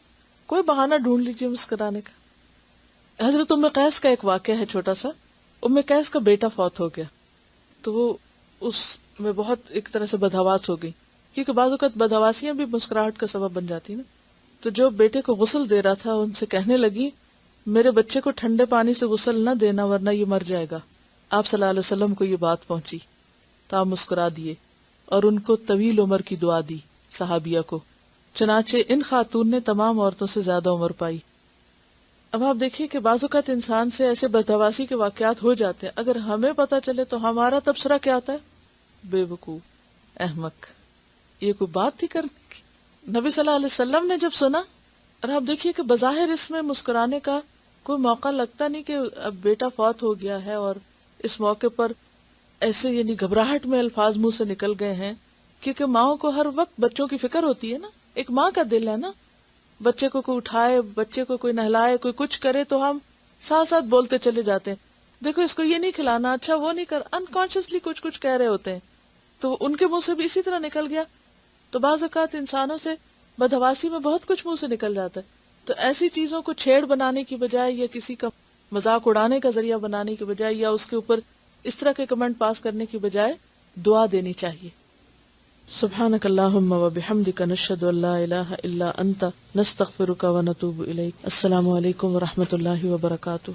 کوئی بہانہ ڈھونڈ لیجیے مسکرانے کا. حضرت ام قیس کا ایک واقعہ ہے چھوٹا سا. ام قیس کا بیٹا فوت ہو گیا، تو وہ اس میں بہت ایک طرح سے بدحواس ہو گئی، کیونکہ بعض اوقات بدحواسیاں بھی مسکراہٹ کا سبب بن جاتی نا. تو جو بیٹے کو غسل دے رہا تھا ان سے کہنے لگی، میرے بچے کو ٹھنڈے پانی سے غسل نہ دینا ورنہ یہ مر جائے گا. آپ صلی اللہ علیہ وسلم کو یہ بات پہنچی تو آپ مسکرا دیے اور ان کو طویل عمر کی دعا دی صحابیہ کو. چنانچہ ان خاتون نے تمام عورتوں سے زیادہ عمر پائی. اب آپ دیکھیے کہ بعض اوقات انسان سے ایسے بدحواسی کے واقعات ہو جاتے ہیں، اگر ہمیں پتہ چلے تو ہمارا تبصرہ کیا آتا ہے؟ بے وقوف، احمق، یہ کوئی بات تھی کرنے کی. نبی صلی اللہ علیہ وسلم نے جب سنا، اور آپ دیکھیے کہ بظاہر اس میں مسکرانے کا کوئی موقع لگتا نہیں کہ اب بیٹا فوت ہو گیا ہے اور اس موقع پر ایسے یعنی گھبراہٹ میں الفاظ منہ سے نکل گئے ہیں، کیونکہ ماؤں کو ہر وقت بچوں کی فکر ہوتی ہے نا. ایک ماں کا دل ہے نا، بچے کو کوئی اٹھائے، بچے کو کوئی نہلائے، کوئی کچھ کرے تو ہم ساتھ ساتھ بولتے چلے جاتے ہیں، دیکھو اس کو یہ نہیں کھلانا، اچھا وہ نہیں کر، انکانشیسلی کچھ کچھ کہہ رہے ہوتے ہیں. تو ان کے منہ سے بھی اسی طرح نکل گیا. تو بعض اوقات انسانوں سے بدحواسی میں بہت کچھ منہ سے نکل جاتا ہے. تو ایسی چیزوں کو چھیڑ بنانے کی بجائے یا کسی کا مذاق اڑانے کا ذریعہ بنانے کی بجائے یا اس کے اوپر اس طرح کے کمنٹ پاس کرنے کی بجائے دعا دینی چاہیے. سبحانک اللہم و بحمدک نشہد ان لا الہ الا انت نستغفرک و نتوب الیک. السلام علیکم و رحمۃ اللہ وبرکاتہ.